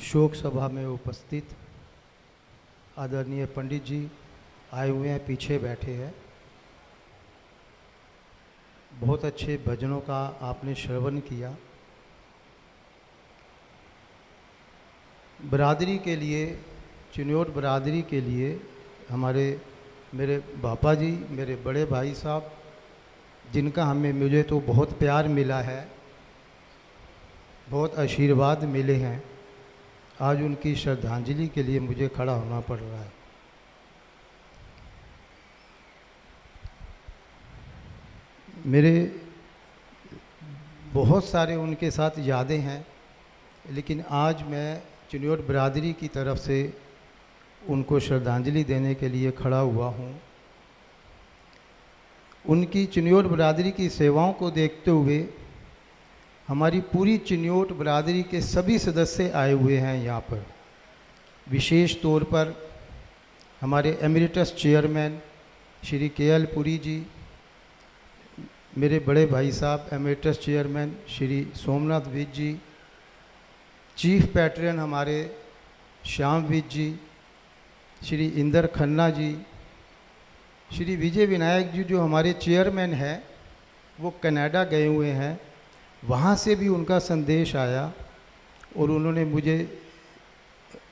शोक सभा में उपस्थित आदरणीय पंडित जी आए हुए हैं, पीछे बैठे हैं। बहुत अच्छे भजनों का आपने श्रवण किया। बरादरी के लिए, चिन्योट बरादरी के लिए मेरे पापा जी, मेरे बड़े भाई साहब, जिनका मुझे तो बहुत प्यार मिला है, बहुत आशीर्वाद मिले हैं, आज उनकी श्रद्धांजलि के लिए मुझे खड़ा होना पड़ रहा है। मेरे बहुत सारे उनके साथ यादें हैं, लेकिन आज मैं चिन्योट बरादरी की तरफ से उनको श्रद्धांजलि देने के लिए खड़ा हुआ हूँ। उनकी चिन्योट बरादरी की सेवाओं को देखते हुए हमारी पूरी चिन्योट बरादरी के सभी सदस्य आए हुए हैं यहाँ पर। विशेष तौर पर हमारे emeritus chairman Shri KL. Puri ji, मेरे बड़े भाई साहब emeritus chairman Shri Somnath Vij ji, chief patron हमारे श्याम विज जी, श्री इंदर खन्ना जी, श्री विजय विनायक जी जो हमारे चेयरमैन हैं, वो कनाडा गए हुए हैं। वहाँ से भी उनका संदेश आया और उन्होंने मुझे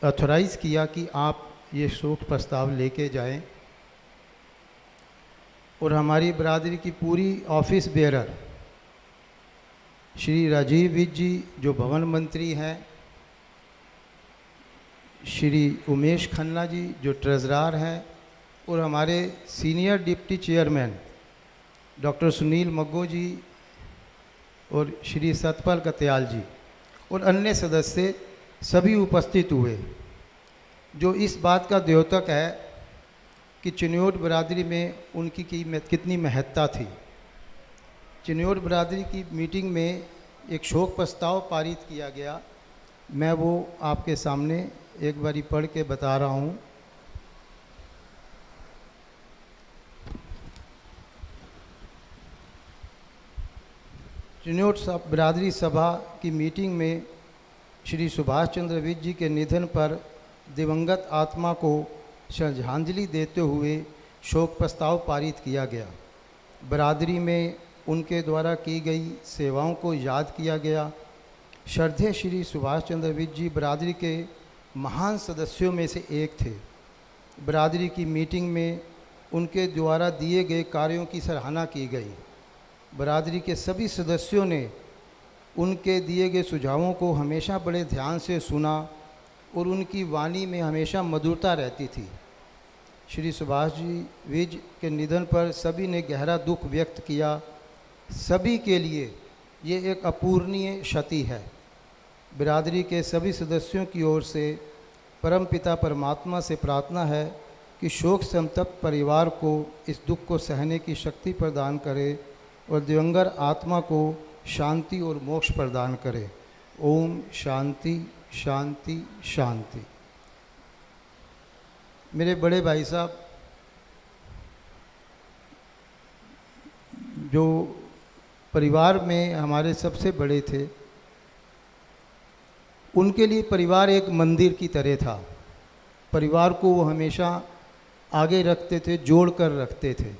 ऑथराइज़ किया कि आप ये शोक प्रस्ताव लेके जाएं। और हमारी बरादरी की पूरी ऑफिस बेयरर श्री राजीव विज जी जो भवन मंत्री हैं, श्री उमेश खन्ना जी जो ट्रेजरार हैं, और हमारे senior deputy chairman doctor Sunil Maggo ji और श्री सतपाल कत्याल जी और अन्य सदस्य सभी उपस्थित हुए, जो इस बात का द्योतक है कि चिन्योट बरादरी में उनकी कितनी महत्ता थी। चिन्योट बरादरी की मीटिंग में एक शोक प्रस्ताव पारित किया गया, मैं वो आपके सामने एक बारी पढ़ के बता रहा हूँ। चिन्योट बरादरी सभा की मीटिंग में श्री सुभाष चंद्र विज जी के निधन पर दिवंगत आत्मा को श्रद्धांजलि देते हुए शोक प्रस्ताव पारित किया गया। बरादरी में उनके द्वारा की गई सेवाओं को याद किया गया। श्रद्धेय श्री सुभाष चंद्र विज जी बरादरी के महान सदस्यों में से एक थे। बरादरी की मीटिंग में उनके द्वारा दिए गए कार्यों की सराहना की गई। बरादरी के सभी सदस्यों ने उनके दिए गए सुझावों को हमेशा बड़े ध्यान से सुना और उनकी वाणी में हमेशा मधुरता रहती थी। श्री सुभाष जी विज के निधन पर सभी ने गहरा दुख व्यक्त किया। सभी के लिए ये एक अपूर्णीय क्षति है। बिरादरी के सभी सदस्यों की ओर से परमपिता परमात्मा से प्रार्थना है कि शोक संतप्त परिवार को इस दुख को सहने की शक्ति प्रदान करे और दिवंगत आत्मा को शांति और मोक्ष प्रदान करे। ओम शांति शांति शांति। मेरे बड़े भाई साहब जो परिवार में हमारे सबसे बड़े थे, उनके लिए परिवार एक मंदिर की तरह था। परिवार को वो हमेशा आगे रखते थे, जोड़ कर रखते थे।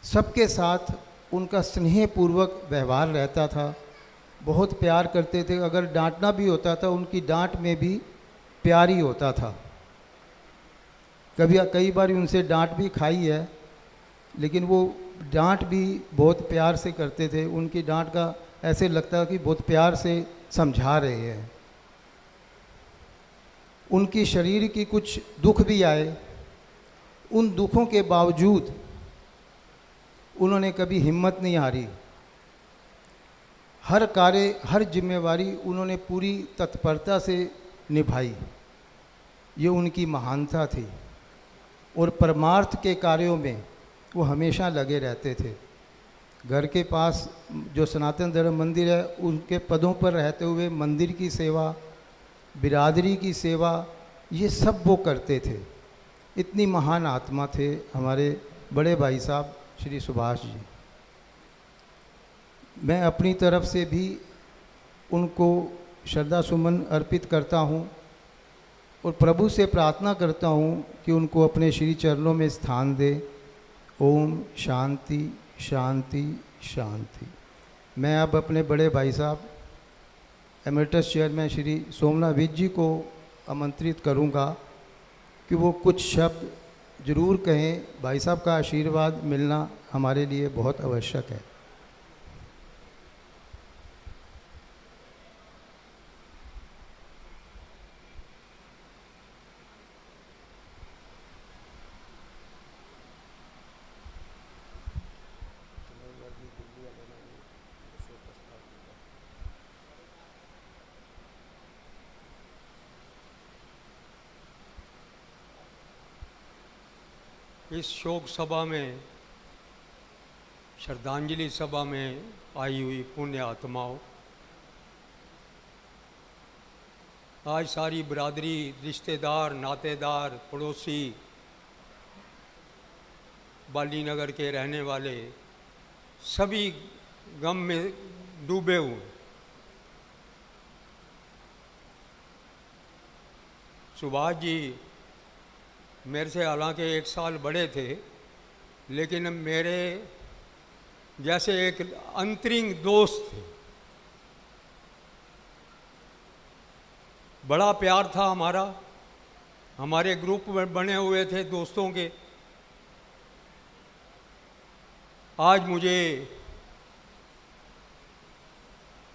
सबके साथ उनका स्नेहपूर्वक व्यवहार रहता था, बहुत प्यार करते थे। अगर डांटना भी होता था, उनकी डांट में भी प्यार ही होता था। कई बार उनसे डांट भी खाई है, लेकिन वो डांट भी बहुत प्यार से करते थे। उनकी डांट का ऐसे लगता कि बहुत प्यार से समझा रहे हैं। उनकी शरीर की कुछ दुख भी आए, उन दुखों के बावजूद उन्होंने कभी हिम्मत नहीं हारी। हर कार्य, हर जिम्मेवारी उन्होंने पूरी तत्परता से निभाई। ये उनकी महानता थी और परमार्थ के कार्यों में वो हमेशा लगे रहते थे। घर के पास जो सनातन धर्म मंदिर है, उनके पदों पर रहते हुए मंदिर की सेवा, बिरादरी की सेवा, ये सब वो करते थे। इतनी महान आत्मा थे हमारे बड़े भाई साहब श्री सुभाष जी। मैं अपनी तरफ से भी उनको श्रद्धा सुमन अर्पित करता हूँ और प्रभु से प्रार्थना करता हूँ कि उनको अपने श्री चरणों में स्थान दे। ओम शांति शांति शांति। मैं अब अपने बड़े भाई साहब एमेरिटस चेयरमैन श्री सोमनाथ विज जी को आमंत्रित करूँगा कि वो कुछ शब्द ज़रूर कहें। भाई साहब का आशीर्वाद मिलना हमारे लिए बहुत आवश्यक है। इस शोक सभा में, श्रद्धांजलि सभा में आई हुई पुण्य आत्माओं, आज सारी बिरादरी, रिश्तेदार, नातेदार, पड़ोसी, बाली नगर के रहने वाले सभी गम में डूबे हुए। सुभाष जी मेरे से हालांकि 1 साल बड़े थे, लेकिन मेरे जैसे एक अंतरिंग दोस्त थे। बड़ा प्यार था हमारा, हमारे ग्रुप में बने हुए थे दोस्तों के। आज मुझे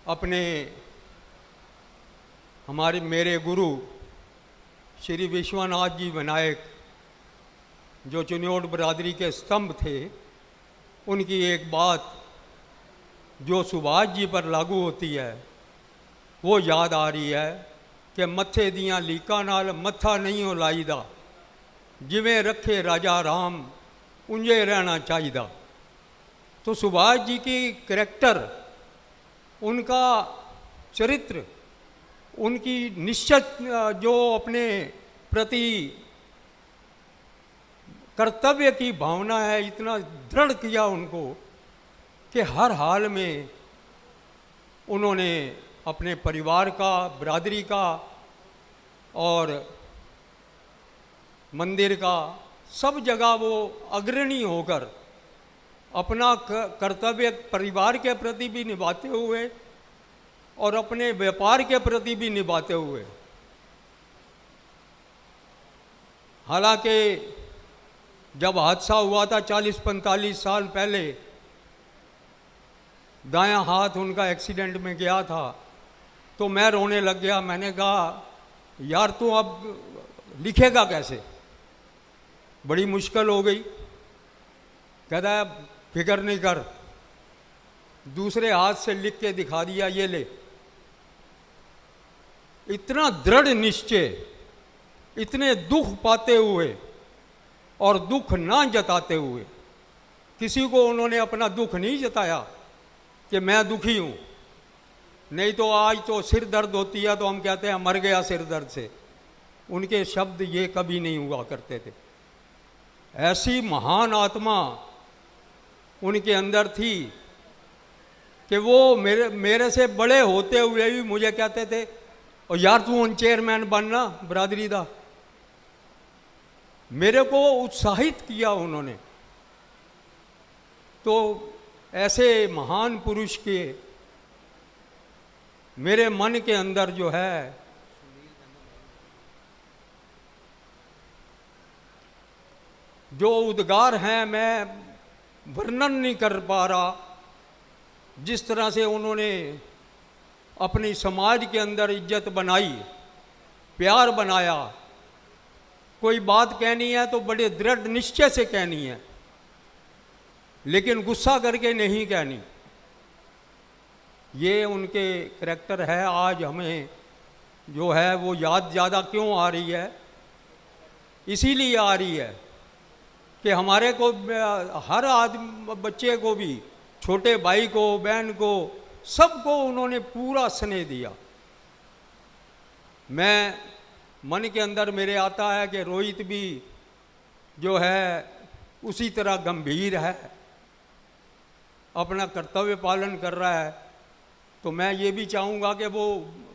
अपने मेरे गुरु श्री विश्वनाथ जी विनायक जो चिन्योट बरादरी के स्तंभ थे, उनकी एक बात जो सुभाष जी पर लागू होती है वो याद आ रही है कि मत्थे दियां लीका नाल मत्था नहीं हो लाईदा, जिवें रखे राजा राम उंजे रहना चाहिदा। तो सुभाष जी की करैक्टर, उनका चरित्र, उनकी निश्चित जो अपने प्रति कर्तव्य की भावना है, इतना दृढ़ किया उनको कि हर हाल में उन्होंने अपने परिवार का, बिरादरी का और मंदिर का, सब जगह वो अग्रणी होकर अपना कर्तव्य परिवार के प्रति भी निभाते हुए और अपने व्यापार के प्रति भी निभाते हुए, हालांकि जब हादसा हुआ था 40-45 साल पहले, दायां हाथ उनका एक्सीडेंट में गया था, तो मैं रोने लग गया। मैंने कहा यार तू अब लिखेगा कैसे, बड़ी मुश्किल हो गई। कहता है फिक्र नहीं कर, दूसरे हाथ से लिख के दिखा दिया, ये ले। इतना दृढ़ निश्चय, इतने दुख पाते हुए और दुख ना जताते हुए, किसी को उन्होंने अपना दुख नहीं जताया कि मैं दुखी हूँ। नहीं तो आज तो सिर दर्द होती है तो हम कहते हैं मर गया सिर दर्द से, उनके शब्द ये कभी नहीं हुआ करते थे। ऐसी महान आत्मा उनके अंदर थी कि वो मेरे से बड़े होते हुए भी मुझे कहते थे और यार तू उन चेयरमैन बनना बरादरी दा। मेरे को उत्साहित किया उन्होंने। तो ऐसे महान पुरुष के मेरे मन के अंदर जो है जो उद्गार हैं, मैं वर्णन नहीं कर पा रहा। जिस तरह से उन्होंने अपनी समाज के अंदर इज्जत बनाई, प्यार बनाया, कोई बात कहनी है तो बड़े दृढ़ निश्चय से कहनी है, लेकिन गुस्सा करके नहीं कहनी। ये उनके करैक्टर है। आज हमें जो है वो याद ज़्यादा क्यों आ रही है, इसीलिए आ रही है कि हमारे को, हर आदमी, बच्चे को भी, छोटे भाई को, बहन को, सबको उन्होंने पूरा स्नेह दिया। मैं मन के अंदर मेरे आता है कि रोहित भी जो है उसी तरह गंभीर है, अपना कर्तव्य पालन कर रहा है। तो मैं ये भी चाहूँगा कि वो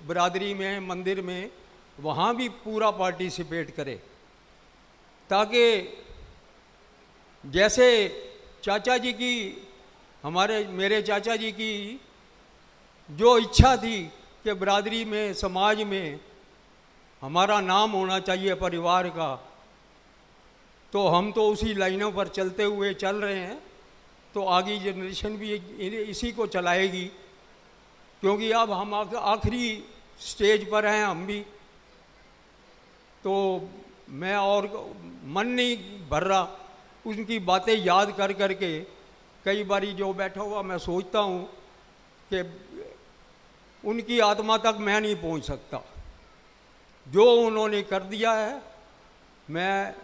बिरादरी में, मंदिर में, वहाँ भी पूरा पार्टिसिपेट करे, ताकि जैसे चाचा जी की, मेरे चाचा जी की जो इच्छा थी कि बिरादरी में, समाज में हमारा नाम होना चाहिए परिवार का, तो हम तो उसी लाइनों पर चलते हुए चल रहे हैं। तो आगे जनरेशन भी इसी को चलाएगी, क्योंकि अब हम आखिरी स्टेज पर हैं हम भी। तो मैं और मन नहीं भर रहा उनकी बातें याद कर करके। कई बारी जो बैठा हुआ मैं सोचता हूँ कि उनकी आत्मा तक मैं नहीं पहुँच सकता। जो उन्होंने कर दिया है, मैं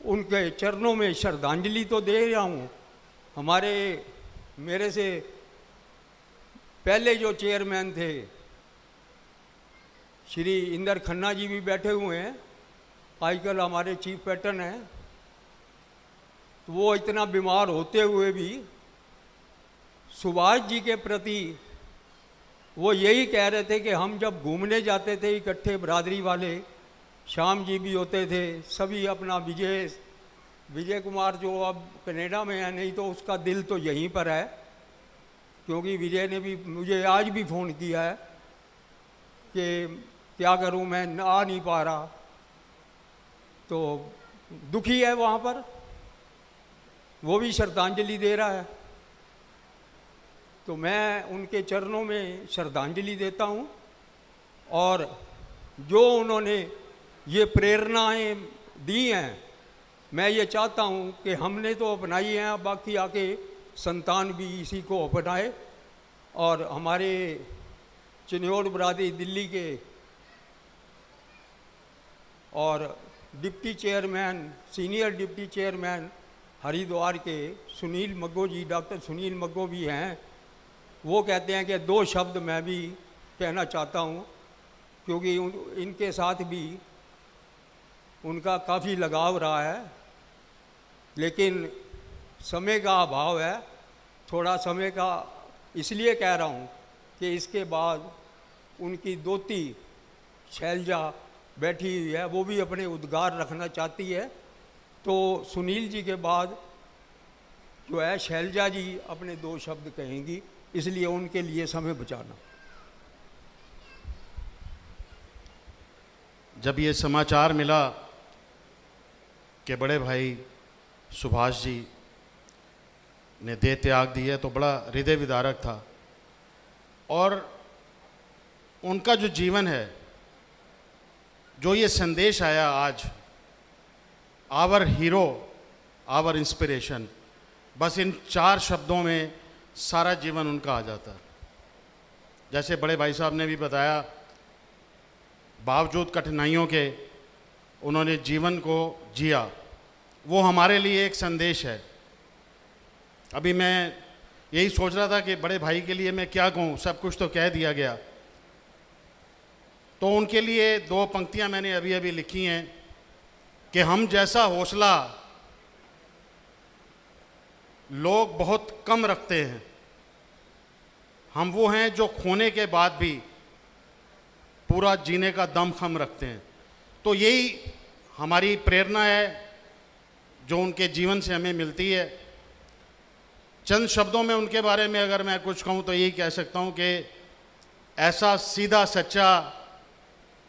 उनके चरणों में श्रद्धांजलि तो दे रहा हूँ। मेरे से पहले जो चेयरमैन थे श्री इंदर खन्ना जी भी बैठे हुए हैं, आजकल हमारे चीफ पैटर्न हैं। तो वो इतना बीमार होते हुए भी सुभाष जी के प्रति वो यही कह रहे थे कि हम जब घूमने जाते थे इकट्ठे, बिरादरी वाले, श्याम जी भी होते थे, सभी अपना विजय कुमार जो अब कनाडा में है, नहीं तो उसका दिल तो यहीं पर है, क्योंकि विजय ने भी मुझे आज भी फ़ोन किया है कि क्या करूं, मैं आ नहीं पा रहा। तो दुखी है वहाँ पर, वो भी श्रद्धांजलि दे रहा है। तो मैं उनके चरणों में श्रद्धांजलि देता हूँ और जो उन्होंने ये प्रेरणाएं दी हैं, मैं ये चाहता हूँ कि हमने तो अपनाई हैं, बाकी आके संतान भी इसी को अपनाए। और हमारे चिन्योट बरादरी दिल्ली के और deputy chairman, senior deputy chairman Haridwar के सुनील मग्गो जी, डॉक्टर सुनील मग्गो भी हैं। वो कहते हैं कि 2 शब्द मैं भी कहना चाहता हूँ, क्योंकि इनके साथ भी उनका काफ़ी लगाव रहा है, लेकिन समय का अभाव है। थोड़ा समय का इसलिए कह रहा हूँ कि इसके बाद उनकी दोती शैलजा बैठी हुई है, वो भी अपने उद्गार रखना चाहती है। तो सुनील जी के बाद जो है शैलजा जी अपने 2 शब्द कहेंगी, इसलिए उनके लिए समय बचाना। जब ये समाचार मिला कि बड़े भाई सुभाष जी ने देह त्याग दी है, तो बड़ा हृदय विदारक था। और उनका जो जीवन है, जो ये संदेश आया आज, आवर हीरो आवर इंस्पिरेशन, बस इन 4 शब्दों में सारा जीवन उनका आ जाता। जैसे बड़े भाई साहब ने भी बताया, बावजूद कठिनाइयों के उन्होंने जीवन को जिया। वो हमारे लिए एक संदेश है। अभी मैं यही सोच रहा था कि बड़े भाई के लिए मैं क्या कहूँ, सब कुछ तो कह दिया गया। तो उनके लिए 2 पंक्तियाँ मैंने अभी अभी लिखी हैं कि हम जैसा हौसला लोग बहुत कम रखते हैं, हम वो हैं जो खोने के बाद भी पूरा जीने का दमखम रखते हैं। तो यही हमारी प्रेरणा है जो उनके जीवन से हमें मिलती है। चंद शब्दों में उनके बारे में अगर मैं कुछ कहूँ तो यही कह सकता हूँ कि ऐसा सीधा सच्चा,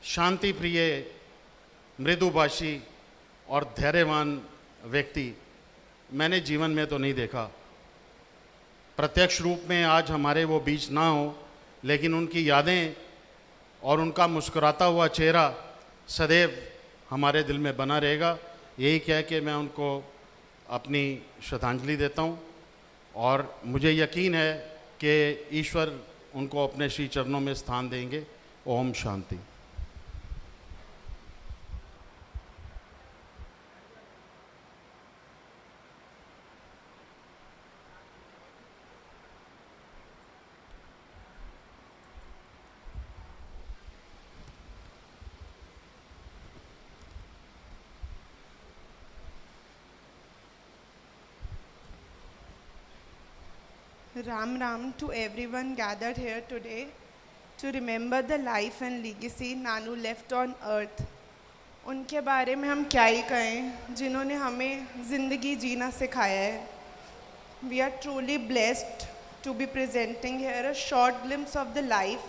शांति प्रिय, मृदुभाषी और धैर्यवान व्यक्ति मैंने जीवन में तो नहीं देखा। प्रत्यक्ष रूप में आज हमारे वो बीच ना हो, लेकिन उनकी यादें और उनका मुस्कुराता हुआ चेहरा सदैव हमारे दिल में बना रहेगा। यही कह के मैं उनको अपनी श्रद्धांजलि देता हूँ और मुझे यकीन है कि ईश्वर उनको अपने श्री चरणों में स्थान देंगे। Om Shanti. Ram Ram to everyone gathered here today to remember the life and legacy Nanu left on earth. उनके बारे में हम क्या ही कहें, जिन्होंने हमें ज़िंदगी जीना सिखाया है। We are truly blessed to be presenting here a short glimpse of the life,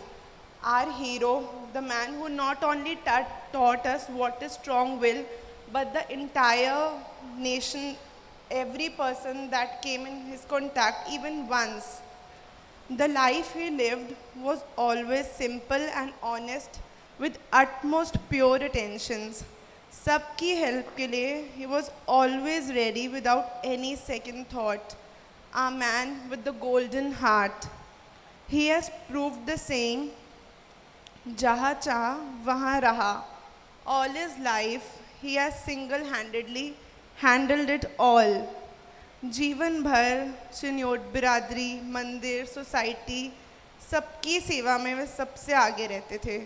our hero, the man who not only taught us what is strong will, but the entire nation, every person that came in his contact even once. The life he lived was always simple and honest with utmost pure intentions. सबकी help के लिए he was always ready without any second thought. A man with the golden heart. He has proved the saying, जहाँ चाह वहाँ रहा. All his life he has single-handedly handled it all. जीवन भर चिन्योट बिरादरी, मंदिर, सोसाइटी सबकी सेवा में वे सबसे आगे रहते थे।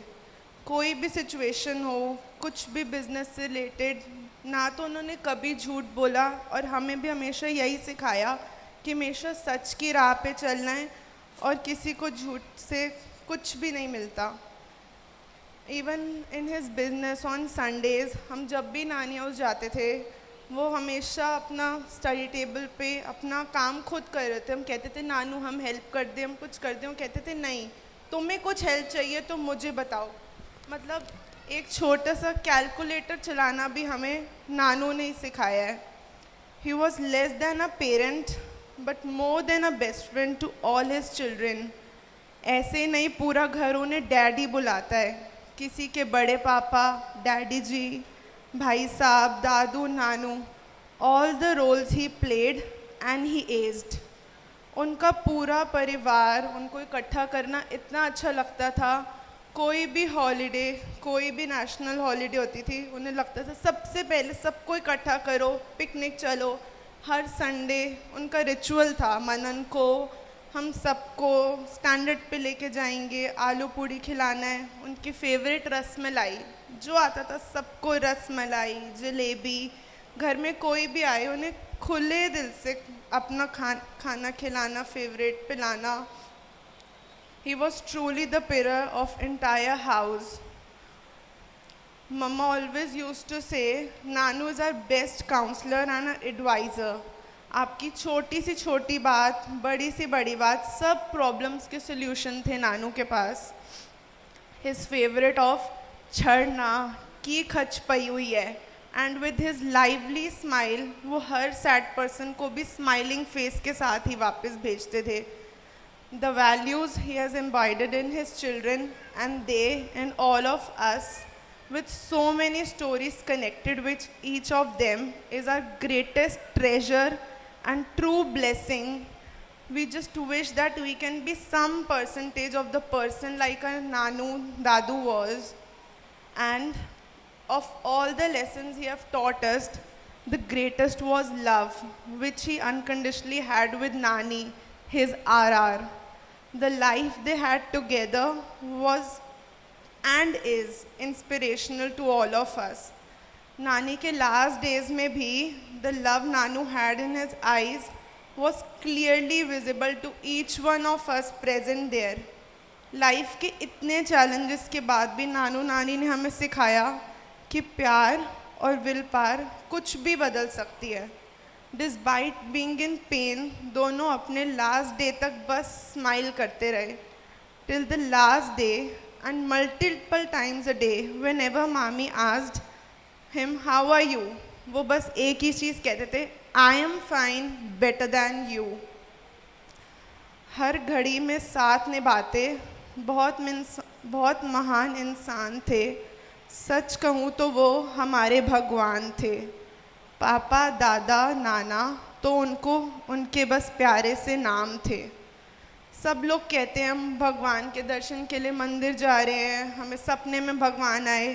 कोई भी सिचुएशन हो, कुछ भी बिजनेस से रिलेटेड, ना तो उन्होंने कभी झूठ बोला और हमें भी हमेशा यही सिखाया कि हमेशा सच की राह पे चलना है और किसी को झूठ से कुछ भी नहीं मिलता। Even in his business on Sundays हम जब भी नानी हाउस जाते थे, वो हमेशा अपना स्टडी टेबल पे अपना काम खुद कर रहे थे। हम कहते थे नानू हम हेल्प कर दें, हम कुछ कर दें। वो कहते थे नहीं, तुम्हें कुछ हेल्प चाहिए तो मुझे बताओ। मतलब एक छोटा सा कैलकुलेटर चलाना भी हमें नानू ने ही सिखाया है। He was less than a parent but more than a best friend to all his children. ऐसे नहीं पूरा घर उन्हें डैडी बुलाता है, किसी के बड़े पापा, डैडी जी, भाई साहब, दादू, नानू, all the roles he played and he aged. उनका पूरा परिवार, उनको इकट्ठा करना इतना अच्छा लगता था। कोई भी हॉलीडे, कोई भी नेशनल हॉलीडे होती थी, उन्हें लगता था सबसे पहले सबको इकट्ठा करो, पिकनिक चलो। हर संडे उनका रिचुअल था, मनन को हम सबको स्टैंडर्ड पे लेके जाएंगे, आलू पूड़ी खिलाना है। उनकी फेवरेट रसमलाई, जो आता था सबको रसमलाई, जलेबी, घर में कोई भी आए उन्हें खुले दिल से अपना खाना खिलाना, फेवरेट पिलाना। He was truly the pillar of entire house. Mama always used to say, Nanu is our best counselor and our advisor. आपकी छोटी सी छोटी बात, बड़ी सी बड़ी बात, सब प्रॉब्लम्स के सॉल्यूशन थे नानू के पास। His favorite of छड़ना की खच पई हुई है, and with his lively smile वो हर सैड पर्सन को भी स्माइलिंग फेस के साथ ही वापस भेजते थे। The values he has embodied in his children and they in all of us, with so many stories connected with each of them, is our greatest treasure and true blessing. We just wish that we can be some percentage of the person like our Nanu, Dadu was. And of all the lessons he have taught us, the greatest was love, which he unconditionally had with Nani, his RR. The life they had together was and is inspirational to all of us. Nani के last days में भी the love Nanu had in his eyes was clearly visible to each one of us present there. Life के इतने challenges के बाद भी नानू नानी ने हमें सिखाया कि प्यार और विल पावर कुछ भी बदल सकती है। डिस्पाइट बीइंग इन पेन, दोनों अपने लास्ट डे तक बस स्माइल करते रहे। Till the last day and multiple times a day whenever मामी asked him how are you, वो बस एक ही चीज़ कहते थे, I am fine, better than you. हर घड़ी में साथ निभाते, बहुत महान इंसान थे। सच कहूँ तो वो हमारे भगवान थे। पापा, दादा, नाना तो उनको उनके बस प्यारे से नाम थे। सब लोग कहते हैं हम भगवान के दर्शन के लिए मंदिर जा रहे हैं, हमें सपने में भगवान आए,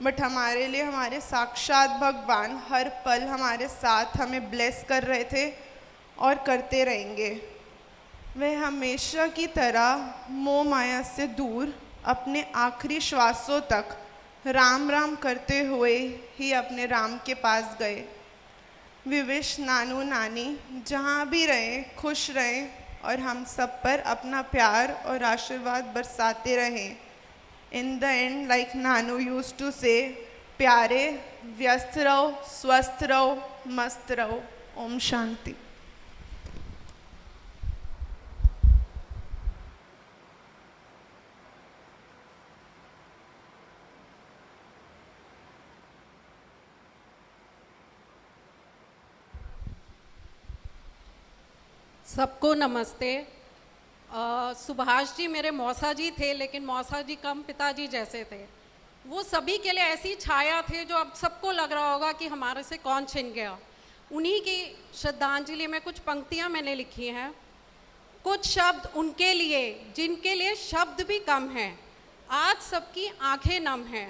बट हमारे लिए हमारे साक्षात भगवान हर पल हमारे साथ हमें ब्लेस कर रहे थे और करते रहेंगे। वह हमेशा की तरह मोह माया से दूर अपने आखिरी श्वासों तक राम राम करते हुए ही अपने राम के पास गए। वी विश नानू नानी जहाँ भी रहें खुश रहें और हम सब पर अपना प्यार और आशीर्वाद बरसाते रहें। In the end, like Nanu used to say, प्यारे व्यस्त रहो, स्वस्थ रहो, मस्त रहो। ओम शांति। सबको नमस्ते। सुभाष जी मेरे मौसा जी थे, लेकिन मौसा जी कम पिताजी जैसे थे। वो सभी के लिए ऐसी छाया थे जो अब सबको लग रहा होगा कि हमारे से कौन छिन गया। उन्हीं की श्रद्धांजलि में कुछ पंक्तियां मैंने लिखी हैं। कुछ शब्द उनके लिए जिनके लिए शब्द भी कम हैं, आज सबकी आंखें नम हैं।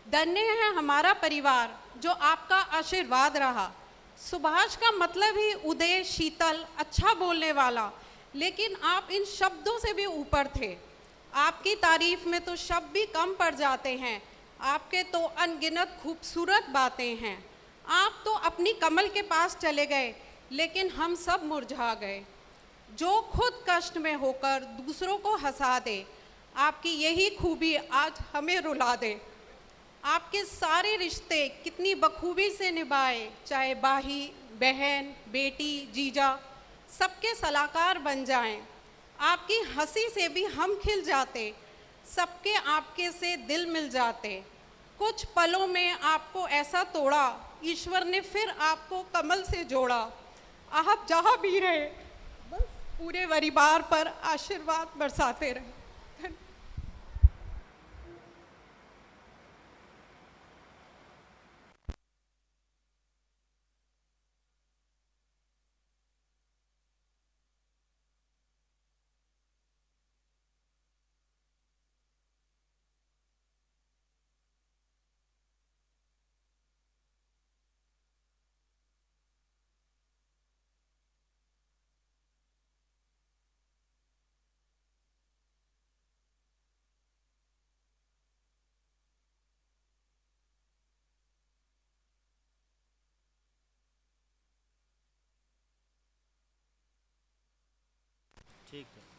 धन्य है हमारा परिवार जो आपका आशीर्वाद रहा। सुभाष का मतलब ही उदय, शीतल, अच्छा बोलने वाला, लेकिन आप इन शब्दों से भी ऊपर थे। आपकी तारीफ में तो शब्द भी कम पड़ जाते हैं। आपके तो अनगिनत खूबसूरत बातें हैं। आप तो अपनी कमल के पास चले गए, लेकिन हम सब मुरझा गए। जो खुद कष्ट में होकर दूसरों को हंसा दे, आपकी यही खूबी आज हमें रुला दे। आपके सारे रिश्ते कितनी बखूबी से निभाए, चाहे भाई, बहन, बेटी, जीजा, सबके सलाहकार बन जाएं। आपकी हंसी से भी हम खिल जाते, सबके आपके से दिल मिल जाते। कुछ पलों में आपको ऐसा तोड़ा, ईश्वर ने फिर आपको कमल से जोड़ा। आप जहाँ भी रहे बस पूरे परिवार पर आशीर्वाद बरसाते रहे। ठीक है।